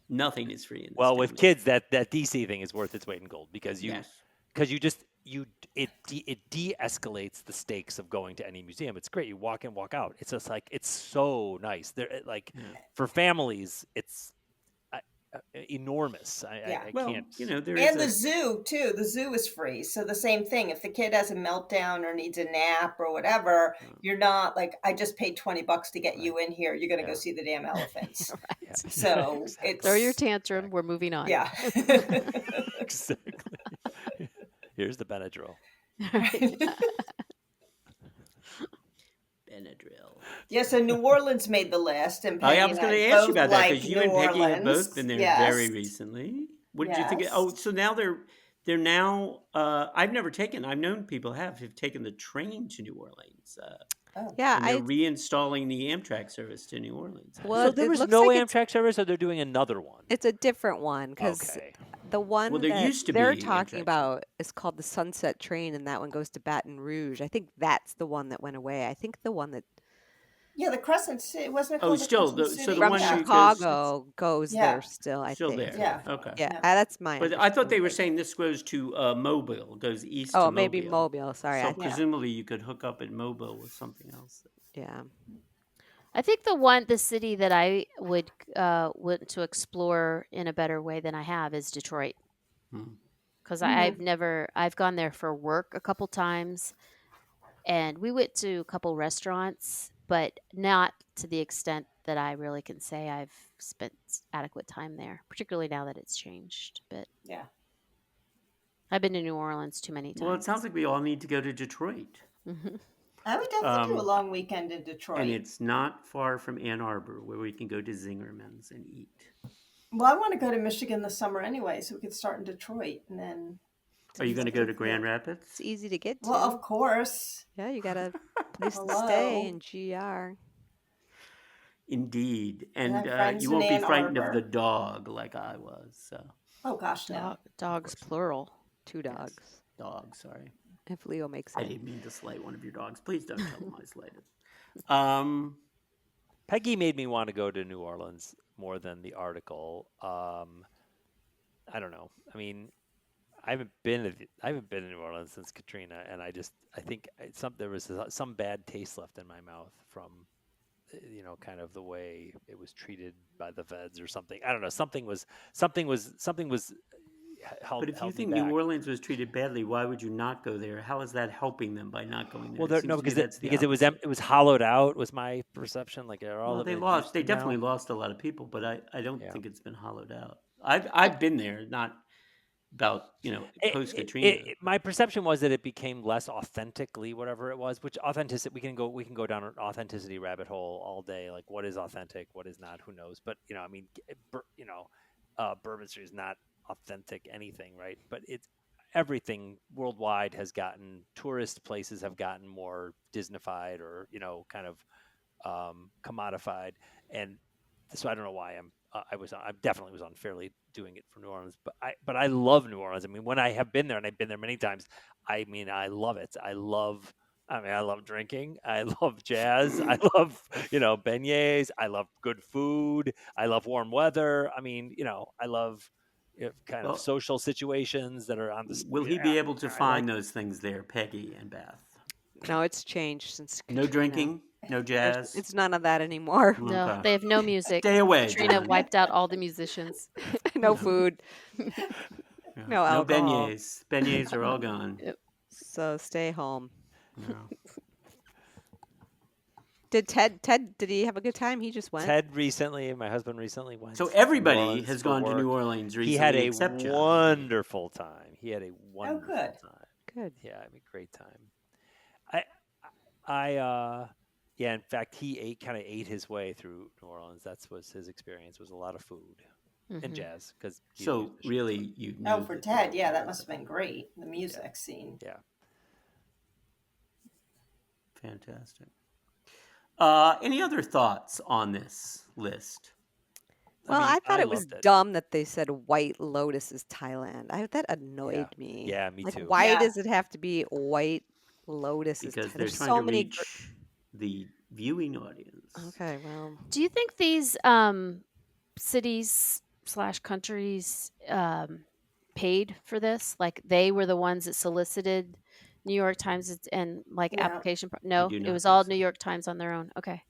Nothing is free in this Well, town. with kids, that DC thing is worth its weight in gold because Yes. it de-escalates the stakes of going to any museum. It's great. You walk in, walk out. It's just like it's so nice. For families, it's enormous. Yeah. I Well, can't. there is And the zoo too. The zoo is free. So the same thing. If the kid has a meltdown or needs a nap or whatever, you're not like, I just paid $20 to get you in here. You're gonna go Yeah. see the damn elephants. Yeah. So Exactly. it's Throw your tantrum. We're moving on. yeah. Exactly. Here's the Benadryl. Benadryl. Yeah, so New Orleans made the list, and Oh, yeah, I Peggy was and going I to ask you both about that like because you New and Peggy have Orleans. both been there very Yes. recently. What did you think? Yes. Oh, so now they're now. I've never taken. I've known people have taken the train to New Orleans, Oh. Yeah, and they're reinstalling the Amtrak service to New Orleans. well, So there it was looks no like Amtrak service, or they're doing another one. it's a different one because Okay. the Well, one there that used to they're be talking Amtrak about is called the Sunset Train, and that one goes to Baton Rouge. I think that's the one that went away. I think the one that Yeah, the Crescent City, wasn't it Oh, called the still, Crescent so the City? from one Yeah. that goes Chicago goes Yeah. there still, I still think. there. Yeah. Okay. Yeah, Yeah. that's my But I thought they were understanding. saying this goes to Mobile, goes east Oh, to maybe Mobile. Mobile. Sorry. So I, presumably you could hook up at Mobile with something else. yeah. I think the city that I would want to explore in a better way than I have is Detroit. Hmm. Because Mhm. I've gone there for work a couple times, and we went to a couple restaurants, but not to the extent that I really can say I've spent adequate time there, particularly now that it's changed. But Yeah. I've been to New Orleans too many Well, it times. sounds like we all need to go to Detroit. Mhm. I would definitely do a Um, long weekend in and Detroit. it's not far from Ann Arbor, where we can go to Zingerman's and eat. Well, I want to go to Michigan this summer anyway, so we could start in Detroit and then. Are you going to go to Grand It's Rapids? easy to get to. Well, of course. Yeah, you got a place to Hello. stay in GR. Indeed. I have And friends you in won't be Ann frightened of the Arbor. dog like I was. So, Oh gosh, no. Dogs plural. 2 dogs. dog, sorry. If Leo makes I it. didn't mean to slight one of your dogs. Please don't tell them I slighted. Um, Peggy made me want to go to New Orleans more than the article. I don't know. I mean, I haven't been to New Orleans since Katrina, and I think there was some bad taste left in my mouth from kind of the way it was treated by the feds or something. I don't know. Something was held but if you me think back. New Orleans was treated badly, why would you not go there? How is that helping them by not going there? Well, It seems to me that's the because it opposite. was hollowed out was my perception. Like are all Well, of they it in lost. They Houston now? definitely lost a lot of people, but I don't Yeah. think it's been hollowed out. I've been there, not about post Katrina. My perception was that it became less authentically whatever it was. Which authenticity we can go down an authenticity rabbit hole all day. Like what is authentic, what is not, who knows? But I mean, Bourbon Street is not authentic anything, right? But it's everything worldwide has gotten tourist places have gotten more Disneyfied or kind of commodified, and so I don't know why I definitely was unfairly doing it for New Orleans, but I love New Orleans. I mean, when I have been there, and I've been there many times, I mean, I love it. I love I mean, I love drinking. I love jazz. I love, beignets. I love good food. I love warm weather. I mean, I love kind of Well, social situations that are on the. will he be able to I like. find those things there, Peggy and Beth? No, it's changed since No Katrina. drinking, no jazz. It's none of that anymore. No, Okay. they have no music. Stay away, Katrina John. wiped out all the musicians. No food. Yeah. No alcohol. beignets. Beignets are all gone. Yep. So stay home. Yeah. Did Ted? Did he have a good time? He just went. My husband recently went. So to New everybody Orleans has for gone to work. New Orleans recently. He had a except John. wonderful time. He had a wonderful good. time. Good. Yeah, I mean, great time. Yeah. In fact, he kind of ate his way through New Orleans. That was his experience. Was a lot of food and jazz because. So really, you. Oh, for Ted, yeah, that must have been great. The music scene. Yeah. Fantastic. Any other thoughts on this list? Well, I thought it was loved it. dumb that they said White Lotus is Thailand. That annoyed me. Yeah, me too. Why Yeah. does it have to be White Lotus? Because they're There's trying so to many. reach the viewing audience. Okay, well, Do you think these cities / countries paid for this? Like they were the ones that solicited New York Times and like Yeah. application? No, do it not was think all so. New York Times on their own. Okay.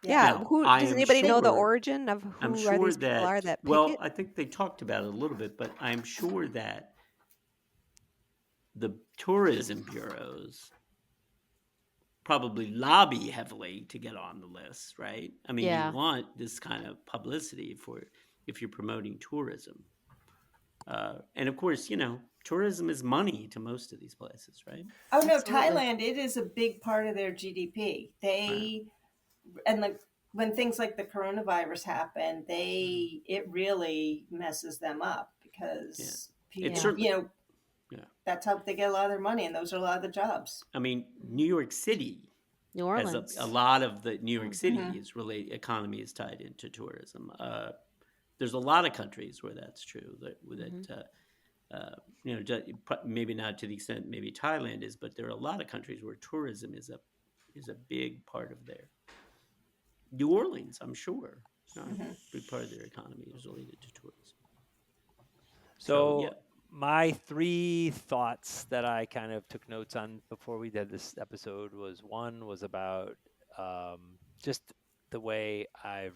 yeah. Now, Who I does am anybody know the sure- origin of who I'm are sure these people are that pick well, it? I think they talked about it a little bit, but I'm sure that the tourism bureaus probably lobby heavily to get on the list, right? I mean, Yeah. you want this kind of publicity if you're promoting tourism. And of course, tourism is money to most of these places, right? Oh no, Absolutely. Thailand, it is a big part of their GDP. And when things like the coronavirus happen, it really messes them up because people, It's certainly- Yeah. that's how they get a lot of their money, and those are a lot of the jobs. I mean, New York City New has Orleans. a lot of the New York City Mhm. is related. Economy is tied into tourism. There's a lot of countries where that's true. Maybe not to the extent maybe Thailand is, but there are a lot of countries where tourism is a big part of their. New Orleans, I'm sure, a big part of their economy is related to tourism. So yeah. my 3 thoughts that I kind of took notes on before we did this episode was one was about just the way I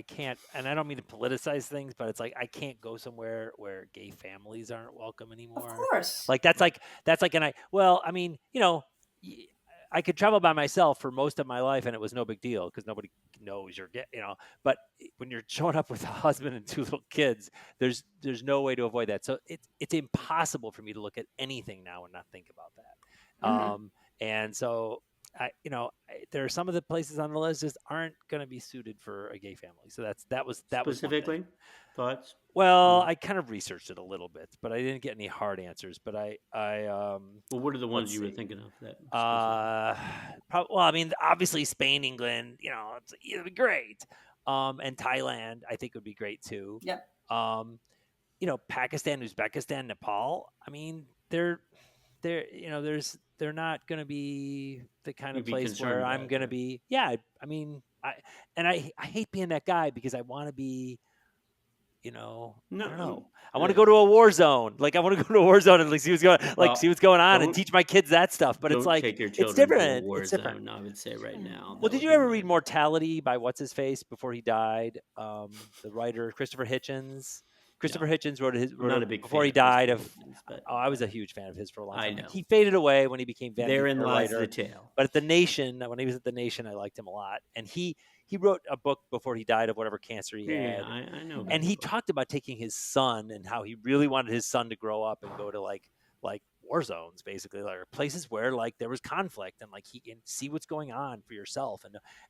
can't, and I don't mean to politicize things, but it's like I can't go somewhere where gay families aren't welcome anymore. Of course. Like that's like, I mean, I could travel by myself for most of my life and it was no big deal because nobody knows you're gay, but when you're showing up with a husband and 2 little kids, there's no way to avoid that. So it's impossible for me to look at anything now and not think about that. And so there are some of the places on the list just aren't going to be suited for a gay family. So that was Specifically, thoughts? well, I kind of researched it a little bit, but I didn't get any hard answers. But Well, what are the ones let's you were see. thinking of? That Well, I mean, obviously Spain, England, it'd be great. And Thailand, I think would be great too. Yep. Pakistan, Uzbekistan, Nepal. I mean, they're not going to be the kind You'd of be place concerned where about I'm it, going to right? be. Yeah, I mean, I hate being that guy because I want to be. I don't know. I want to go to a war zone. Like I want to go to a war zone and see what's going on and don't- teach my kids that stuff. But it's Don't like take your it's children to a different. war It's different. zone, I would say right now. Well, did you ever read Mortality by what's his face before he died? The writer Christopher Hitchens. Christopher Hitchens wrote I'm not a big before fan he of died Christopher of. Hitchens, but I was a huge fan of his for a long I time. know. He faded away when he became Vanity therein Fair lies writer. the tale. But at The Nation, when he was at The Nation, I liked him a lot. And he wrote a book before he died of whatever cancer he had. Yeah, I know. about And the he book. talked about taking his son and how he really wanted his son to grow up and go to like war zones, basically, like places where like there was conflict and like he can see what's going on for yourself.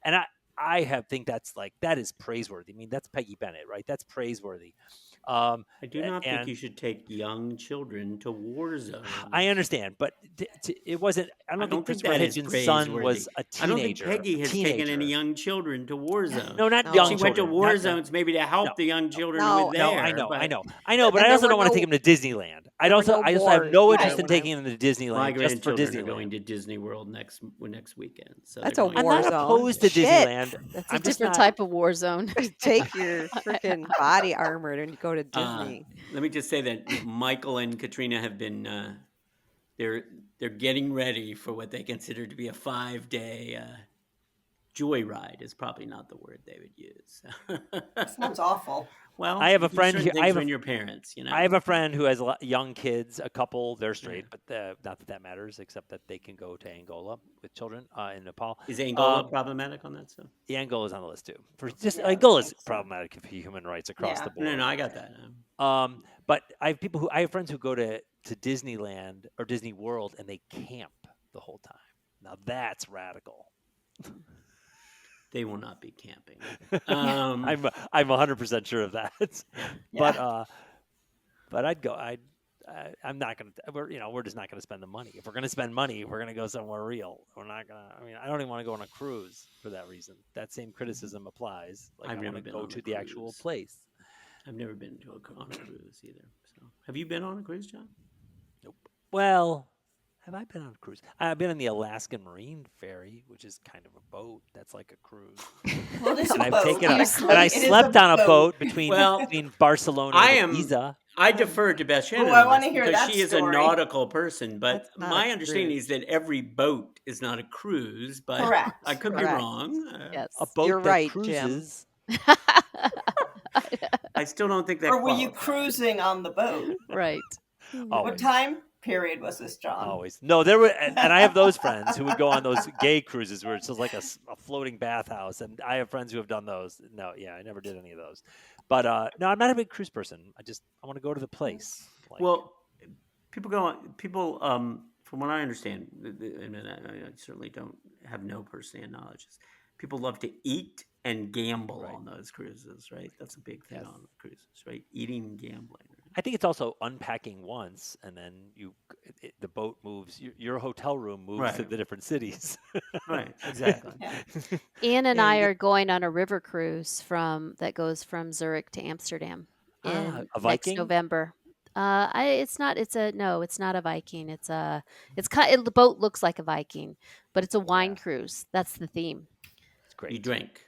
And I think that is praiseworthy. I mean, that's Peggy Bennett, right? That's praiseworthy. I do not think and- you should take young children to war zones. I understand, but it wasn't. I don't think Christopher that is Hitchens' son praiseworthy. was a I don't think teenager. Peggy has taken any young children to war zones. No, not No. young She children. went to war Not- zones maybe to help No. the young children No. who were there. No, I know, but but I And also there don't were want to no- take him to Disneyland. I'd There were also no I just have wars no either interest in when I. taking them to My Disneyland just for grandchildren are Disneyland. going to Disney World next weekend, so That's they're a going. I'm war not zone. opposed to Shit. Disneyland. That's a I'm just different not. type of war zone. Take your freaking body armor and go to Disney. Let me just say that Michael and Katrina have been they're getting ready for what they consider to be a 5-day joyride. Is probably not the word they would use. That sounds awful. Well, I have you a do friend. certain I things have a when you're parents, you know. I have a friend who has young kids, a couple. They're straight, Yeah. but not that that matters, except that they can go to Angola with children in Nepal. Is Angola problematic on that stuff? The Angola is on the list too. For just Yeah, I Angola is think so. problematic for human rights across Yeah. the board. No, I got that. But I have friends who go to Disneyland or Disney World and they camp the whole time. Now that's radical. They will not be camping. I'm 100% sure of that. Yeah. But I'd go. I'm not gonna. We're just not gonna spend the money. If we're gonna spend money, we're gonna go somewhere real. We're not gonna. I mean, I don't even want to go on a cruise for that reason. That same criticism applies. Like I've I never want to been go on a to the actual cruise. place. I've never been on a cruise either. So, have you been on a cruise, John? Nope. Well, have I been on a cruise? I've been on the Alaskan Marine Ferry, which is kind of a boat. That's like a cruise. Well, it is And a I've boat. taken Technically, and I it is slept on a boat between Well, Barcelona I and am. Ibiza. I defer to Beth Shannon I on wanna this hear because that she is a story. nautical person. But That's not my a understanding cruise. is that every boat is not a cruise. But Correct. I could be Correct. wrong. Yes. A boat You're that right, Jim. cruises. I still don't think that. Or were you qualifies. cruising on the boat? Right. What Always. time period was this, John? Always. No, there were, and I have those friends who would go on those gay cruises where it's just like a floating bathhouse, and I have friends who have done those. No, yeah, I never did any of those. But no, I'm not a big cruise person. I want to go to the place. Like, Well, people go on. People, from what I understand, and I certainly don't have no firsthand knowledge. People love to eat and gamble Right. on those cruises, right? That's a big thing Yes. on cruises, right? Eating and gambling. Right? I think it's also unpacking once, and then the boat moves. Your hotel room moves to Right. the different cities. Right, exactly. Yeah. Ann and Yeah, I you are going on a river cruise that goes from Zurich to Amsterdam in A next Viking? November. It's not a Viking. The boat looks like a Viking, but it's a wine Yeah. cruise. That's the theme. It's great. You drink.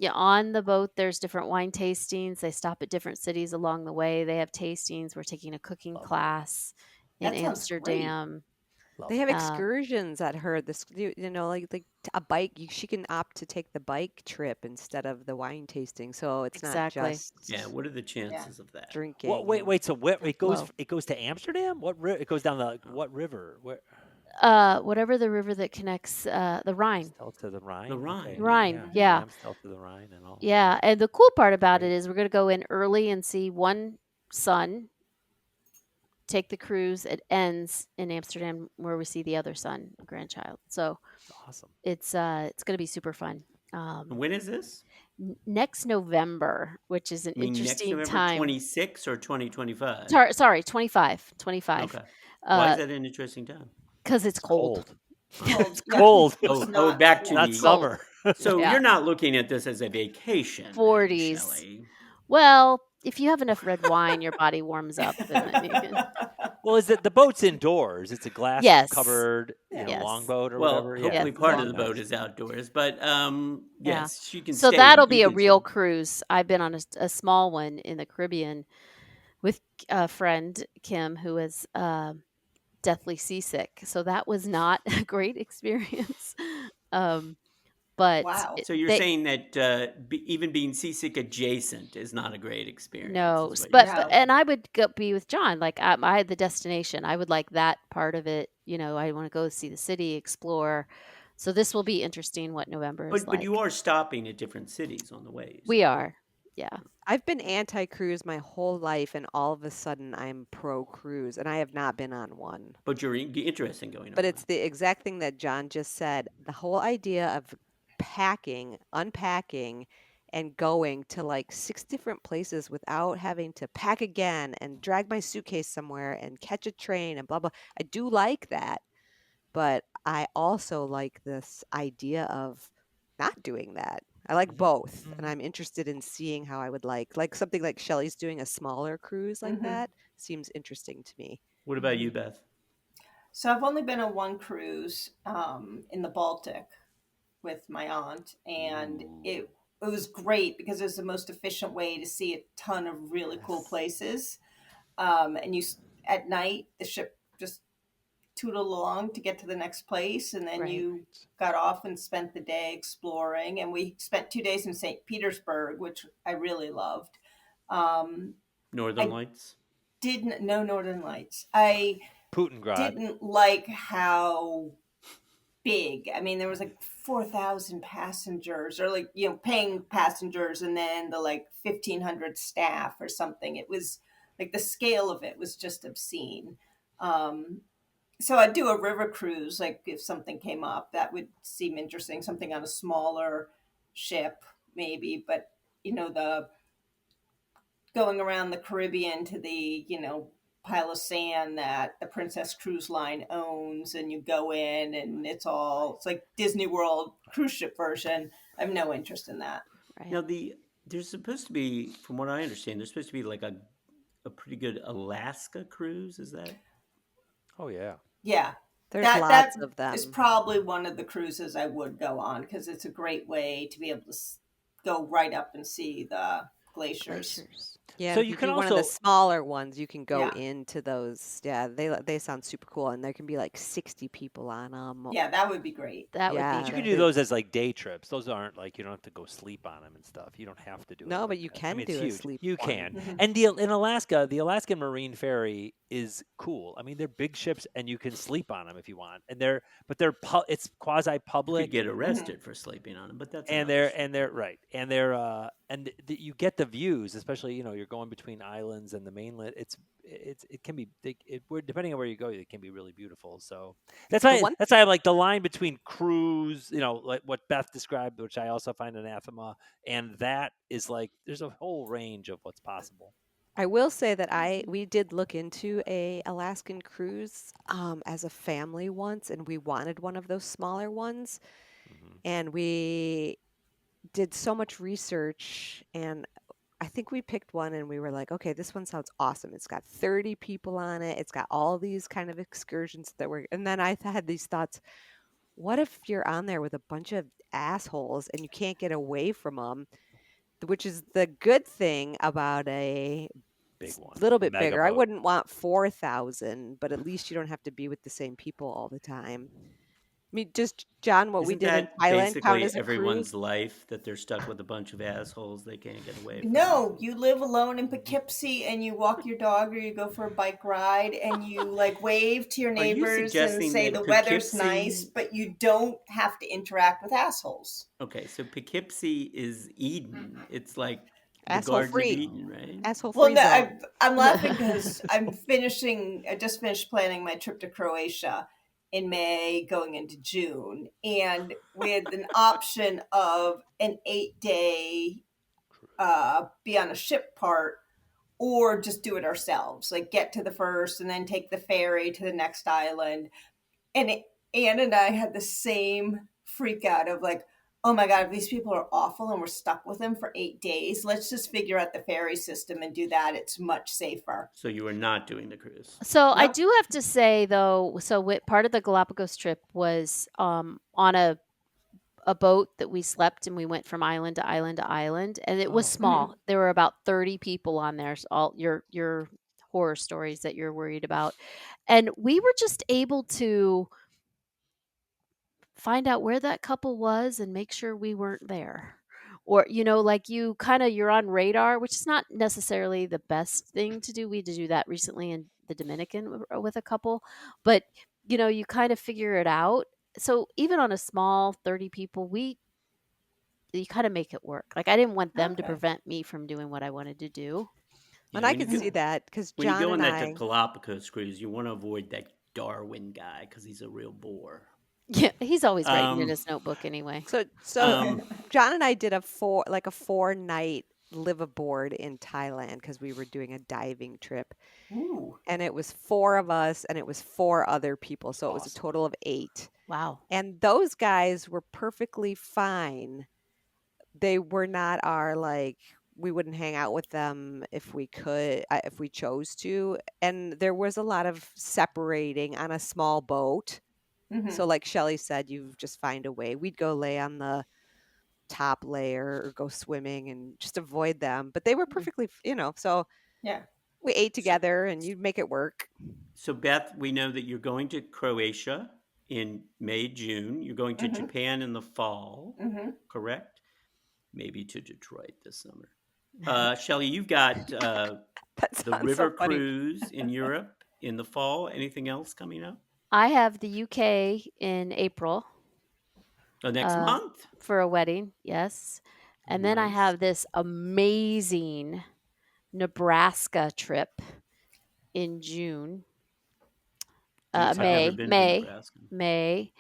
Yeah, on the boat, there's different wine tastings. They stop at different cities along the way. They have tastings. We're taking a cooking Lovely. class in That sounds great. Amsterdam. They have Uh, excursions at her. Like a bike. She can opt to take the bike trip instead of the wine tasting. So it's Exactly. not just Yeah. What are the chances of that? drinking. Well, wait. So where it goes? Well- It goes to Amsterdam. It goes down the what river? Where? Whatever the river that connects the Rhine. Still to the Rhine. The Rhine. Okay. Rhine, yeah. Still to the Rhine and all. Yeah, and the cool part about it Great. is we're going to go in early and see one son. Take the cruise. It ends in Amsterdam where we see the other son, grandchild. So It's awesome. it's going to be super fun. When is this? Next November, which is an I mean, next interesting November time. 26 or 2025? Sorry, 25. Okay. Why is that an interesting time? Because it's cold. Cold. Yeah. Cold. It's not- back to Not the summer. So Yeah. you're not looking at this as a vacation. then, 40s. Shelley. Well, if you have enough red wine, your body warms up. And then you can... Well, is it the boat's indoors? It's a glass Yes. covered, Yes. longboat or Well, whatever. hopefully Yes. part of the Nice. boat is outdoors, but yes, she can. So stay. that'll You be a can real stay. cruise. I've been on a small one in the Caribbean with a friend, Kim, who was deathly seasick. So that was not a great experience. But Wow. So you're saying that even being seasick adjacent is not a great experience. no, is what but, you're No. saying. and I would be with John. Like I had the destination. I would like that part of it. I want to go see the city, explore. So this will be interesting. What November is like. But you are stopping at different cities on the way. We are. Yeah. I've been anti-cruise my whole life, and all of a sudden I'm pro-cruise, and I have not been on one. But you're interested in going. But on it's the exact thing that John just said. The whole idea of packing, unpacking, and going to like 6 different places without having to pack again and drag my suitcase somewhere and catch a train and blah blah. I do like that, but I also like this idea of not doing that. I like Mhm. both, and Mhm. I'm interested in seeing how I would like something like Shelley's doing a smaller cruise like that seems interesting to me. What about you, Beth? So I've only been on one cruise in the Baltic with my aunt, and Ooh. it was great because it was the most efficient way to see a ton of really cool Yes. places. And at night the ship just tootled along to get to the next place, and then Right. you got off and spent the day exploring. And we spent 2 days in St. Petersburg, which I really loved. Um, Northern I Lights? didn't know Northern Lights. I Putingrad. didn't like how big. I mean, there was like 4,000 passengers, or like, paying passengers, and then the like 1,500 staff or something. It was like the scale of it was just obscene. Um, so I'd do a river cruise, like if something came up, that would seem interesting, something on a smaller ship, maybe. But, the going around the Caribbean to the, pile of sand that the Princess Cruise Line owns, and you go in and it's like Disney World cruise ship version. I have no interest in that. Right. Now, there's supposed to be, from what I understand, there's supposed to be like a pretty good Alaska cruise. Is that? Oh yeah. Yeah. There's That lots of is them. probably one of the cruises I would go on, because it's a great way to be able to go right up and see the glaciers. Glaciers. Yeah, So and if you you can do one of the also smaller ones, you can go Yeah. into those. Yeah, they sound super cool, and there can be like 60 people on them. Yeah, that would be great. That would Yeah, be but you can good. do those it's as like day trips. Those aren't like you don't have to go sleep on them and stuff. You don't have to do it no, like but you that. I can mean, it's do a huge. sleep You one. can. Mhm. And in Alaska, the Alaskan Marine Ferry is cool. I mean, they're big ships, and you can sleep on them if you want. And it's quasi You could public. get Mhm. arrested for sleeping on them, but that's And another they're story. and they're right, and you get the views, especially you're going between islands and the mainland. It can be depending on where you go, it can be really beautiful. So that's The why one that's why I'm like the line between cruise, like what Beth described, which I also find anathema, and that is like there's a whole range of what's possible. I will say that we did look into a Alaskan cruise as a family once, and we wanted one of those smaller ones, Hmm. and we did so much research, and I think we picked one and we were like, okay, this one sounds awesome. It's got 30 people on it. It's got all these kind of excursions and then had these thoughts, what if you're on there with a bunch of assholes and you can't get away from them? Which is the good thing about a Big one, little bit mega bigger. I boat. wouldn't want 4,000, but at least you don't have to be with the same people all the time. I mean, just John, what we Isn't did in that Thailand count basically as a cruise? everyone's life, that they're stuck with a bunch of assholes they can't get away from? No, you live alone in Poughkeepsie, and you walk your dog, or you go for a bike ride, and you like wave to your Are you neighbors and suggesting say the that weather's nice, Poughkeepsie? but you don't have to interact with assholes. Okay, so Poughkeepsie is Eden. It's like the Asshole Garden of free. Eden, right? Asshole Well, free no, zone. I'm laughing because I just finished planning my trip to Croatia in May, going into June, and we had an option of an 8-day be on a ship part, or just do it ourselves, like get to the first and then take the ferry to the next island. And Anne and I had the same freak out of like, oh my God, if these people are awful and we're stuck with them for 8 days, let's just figure out the ferry system and do that. It's much safer. So you are not doing the cruise. So I Nope. do have to say though, part of the Galapagos trip was on a boat that we slept, and we went from island to island to island, and it was Oh, small. There were about 30 people on there. So all your horror stories that you're worried about, and we were just able to find out where that couple was and make sure we weren't there. Or, like you're on radar, which is not necessarily the best thing to do. We had to do that recently in the Dominican with a couple, but you kind of figure it out. So even on a small 30 people, you kind of make it work. Like I didn't want them to Okay. prevent me from doing what I wanted to do. Yeah, And I when you could go see that because when you John go on and that I, Galapagos cruise, you want to avoid that Darwin guy because he's a real bore. Yeah, he's always writing in Um, his notebook anyway. so um, John and I did a 4-night live aboard in Thailand because we were doing a diving trip, Ooh. and it was 4 of us and it was 4 other people, so it was a awesome. total of 8. Wow. And those guys were perfectly fine, they were not our like. We wouldn't hang out with them if we could, if we chose to. And there was a lot of separating on a small boat. Mhm. So, like Shelley said, you just find a way. We'd go lay on the top layer or go swimming and just avoid them. But they were perfectly, so Yeah. we ate together and you'd make it work. So, Beth, we know that you're going to Croatia in May, June. You're going to Mhm. Japan in the fall, Mhm. correct? Maybe to Detroit this summer. Shelley, you've got That the sounds river so funny. cruise in Europe in the fall. Anything else coming up? I have the UK in April Oh, next month? for a wedding. Yes. And then I Nice. have this amazing Nebraska trip in June. I've never been to May. Nebraska. May.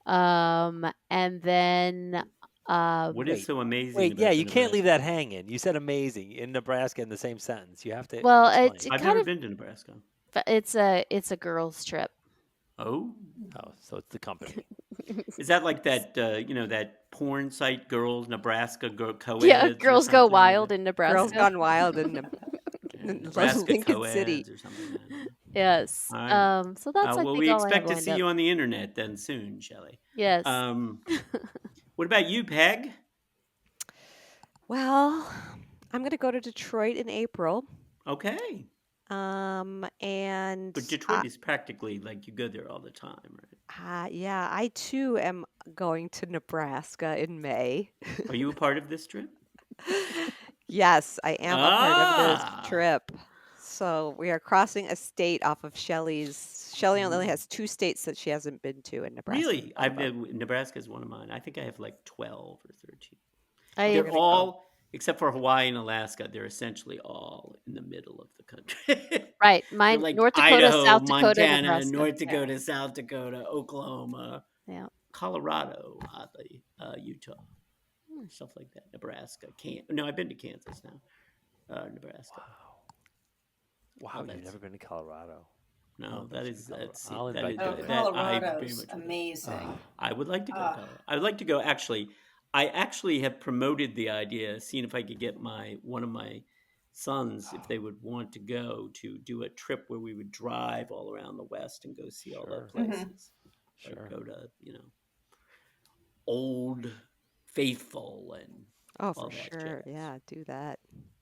And then What is Wait, so amazing Wait, about yeah, the you can't leave Nebraska that trip? hanging. You said amazing in Nebraska in the same sentence. You have to well, explain. it I've kind never of been to Nebraska. it's a girls trip. Oh, Oh, so it's the company. is that like that? That porn site, Girls Nebraska Co-eds Yeah, or Girls Go something? Wild in Girls Nebraska. Gone Wild in Nebraska Lincoln City. Co-eds or something. I don't know. Yes. All right. So that's I Well, think we all I have expect to lined see up. you on the internet then soon, Shelley. Yes. What about you, Peg? Well, I'm going to go to Detroit in April. Okay. And But Detroit is practically like you go there all the time, right? yeah, I too am going to Nebraska in May. Are you a part of this trip? Yes, I am a part of this Ah. trip. So we are crossing a state off of Shelley's. Shelley only has 2 states that she hasn't been to, and Nebraska. Really? Nebraska is one of mine. I think I have like 12 or 13. I They're gonna go. all, except for Hawaii and Alaska, they're essentially all in the middle of the country. right. They're Mine like North Dakota, Idaho, South Dakota, Montana, Nebraska. North Dakota, South Dakota, Oklahoma, Yeah. Colorado, oddly, Utah, stuff like that. Nebraska, no, I've been to Kansas now. Nebraska. Wow, Oh, you've that's- never been to Colorado. No, I'll that invite is you Oh, there. that I very Colorado's much would like. amazing. I would like to go. To Ah. Colorado. I would like to go. Actually, I actually have promoted the idea, seeing if I could get one of my sons, if they would want to go, to do a trip where we would drive all around the West and go see all the Sure. places. Sure. Like go to Old Faithful and Oh, all for that sure. jazz. Yeah, do that.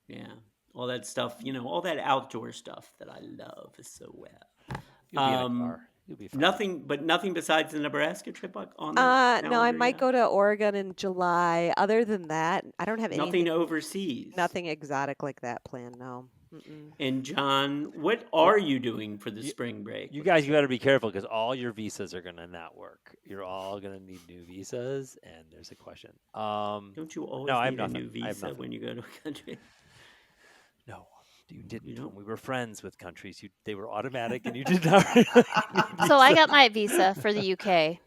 Yeah, all that stuff. All that outdoor stuff that I love so well. You'll be in a car. You'll be fine. Nothing besides the Nebraska trip on the No, I calendar might yet? go to Oregon in July. Other than that, I don't have Nothing anything, overseas. nothing exotic like that planned. No. And John, what are you doing for the spring break? You guys, you got to be careful because all your visas are going to not work. You're all going to need new visas, and there's a question. Don't you always No, I have need a nothing. new I have visa nothing. when you go to a country? No, you didn't. You don't? When we were friends with countries, they were automatic, and you did not. So I got my visa for the UK.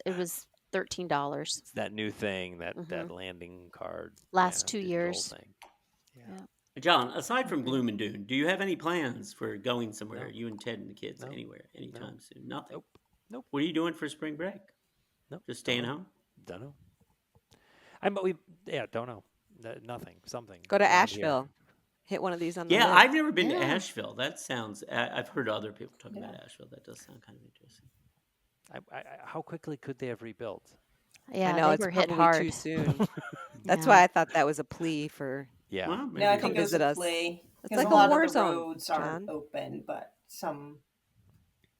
It was $13. It's that new thing, that Mhm. landing card. Last 2 digital years. thing. John, aside from Gloom and Doom, do you have any plans for going somewhere? No. You and Ted and the kids No. anywhere anytime soon? Nothing. Nope. What are you doing for spring break? Nope. Just staying Don't know. home? Don't know. Don't know. Nothing. Something. Go to around here. Asheville. Hit one of these on the Yeah, list. I've never been to Yeah. Asheville. That sounds. I've heard other people talk about Asheville. That does sound kind of interesting. How quickly could they have rebuilt? Yeah, I know they it's were hit probably hard. too soon. That's Yeah. why I thought that was a plea for. Yeah. Well, No, I maybe think it it is. was visit a us. plea. It's Because like a a lot war of the zone, roads aren't John. open, but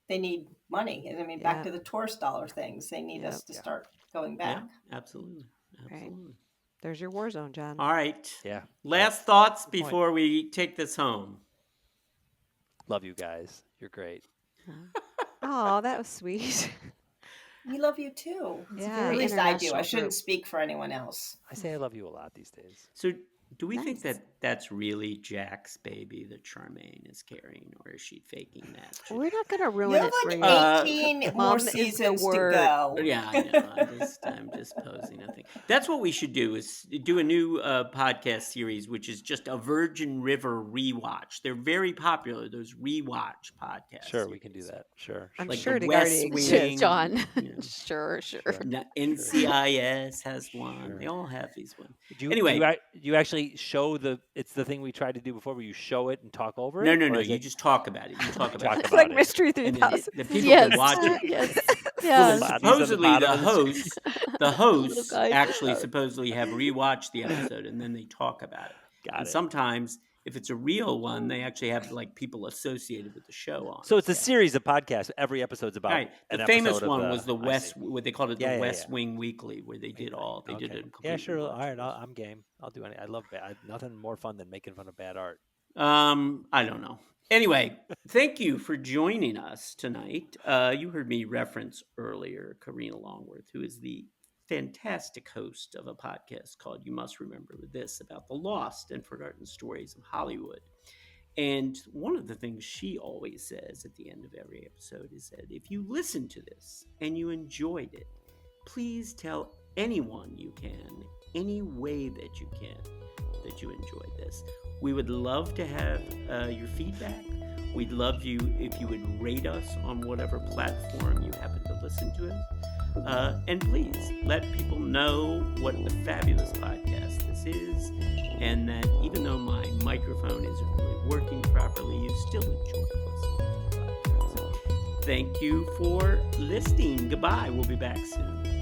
they need money. I mean, back Yeah. to the tourist dollar things. They need us to start going back. Yeah, absolutely. Absolutely. There's your war zone, John. All right. Yeah. Last thoughts Good point. before we take this home. Love you guys. You're great. Oh, that was sweet. We love you too. Yeah. At Very least I do. I international shouldn't group. speak for anyone else. I say I love you a lot these days. So, Do we think Nice. that that's really Jack's baby that Charmaine is carrying, or is she faking that? We're not gonna You ruin have it for like you. 18 more Mom is the seasons to word. go. Yeah, I know. I'm just posing. I think that's what we should do, is do a new podcast series, which is just a Virgin River rewatch. They're very popular, those rewatch podcasts. Sure, we can do that. Sure. I'm Like sure the it already West exists. Wing, John. you know. Sure. NCIS has one. Sure. They all have these ones. Do Anyway. you actually show it's the thing we tried to do before, where you show it and talk over No, it? no, or no. is You it- just talk about it. You talk about Talk it. It's about like it. Mystery And 3000. the people Yes. can watch it. Yes. Well, Yes. bodies on the supposedly bottom the of the hosts, the hosts guy. actually supposedly have rewatched the episode and then they talk about it. Got And it. sometimes, if it's a real one, they actually have like people associated with the show on. So it's a staff. series of podcasts. Every episode's about Right. an The famous episode of one was the I West, see. what they called it, the Yeah, yeah, West yeah. Wing Weekly, where they did all. They did Okay. it. Yeah, sure. All right, I'm game. I'll do anything. I love nothing more fun than making fun of bad art. I don't know. Anyway, thank you for joining us tonight. You heard me reference earlier Karina Longworth, who is the fantastic host of a podcast called You Must Remember This, about the lost and forgotten stories of Hollywood. And one of the things she always says at the end of every episode is that if you listen to this and you enjoyed it, please tell anyone you can, any way that you can, that you enjoyed this. We would love to have your feedback. We'd love you if you would rate us on whatever platform you happen to listen to it. And please let people know what a fabulous podcast this is, and that even though my microphone isn't really working properly, you still enjoy listening to the podcast. Thank you for listening. Goodbye. We'll be back soon.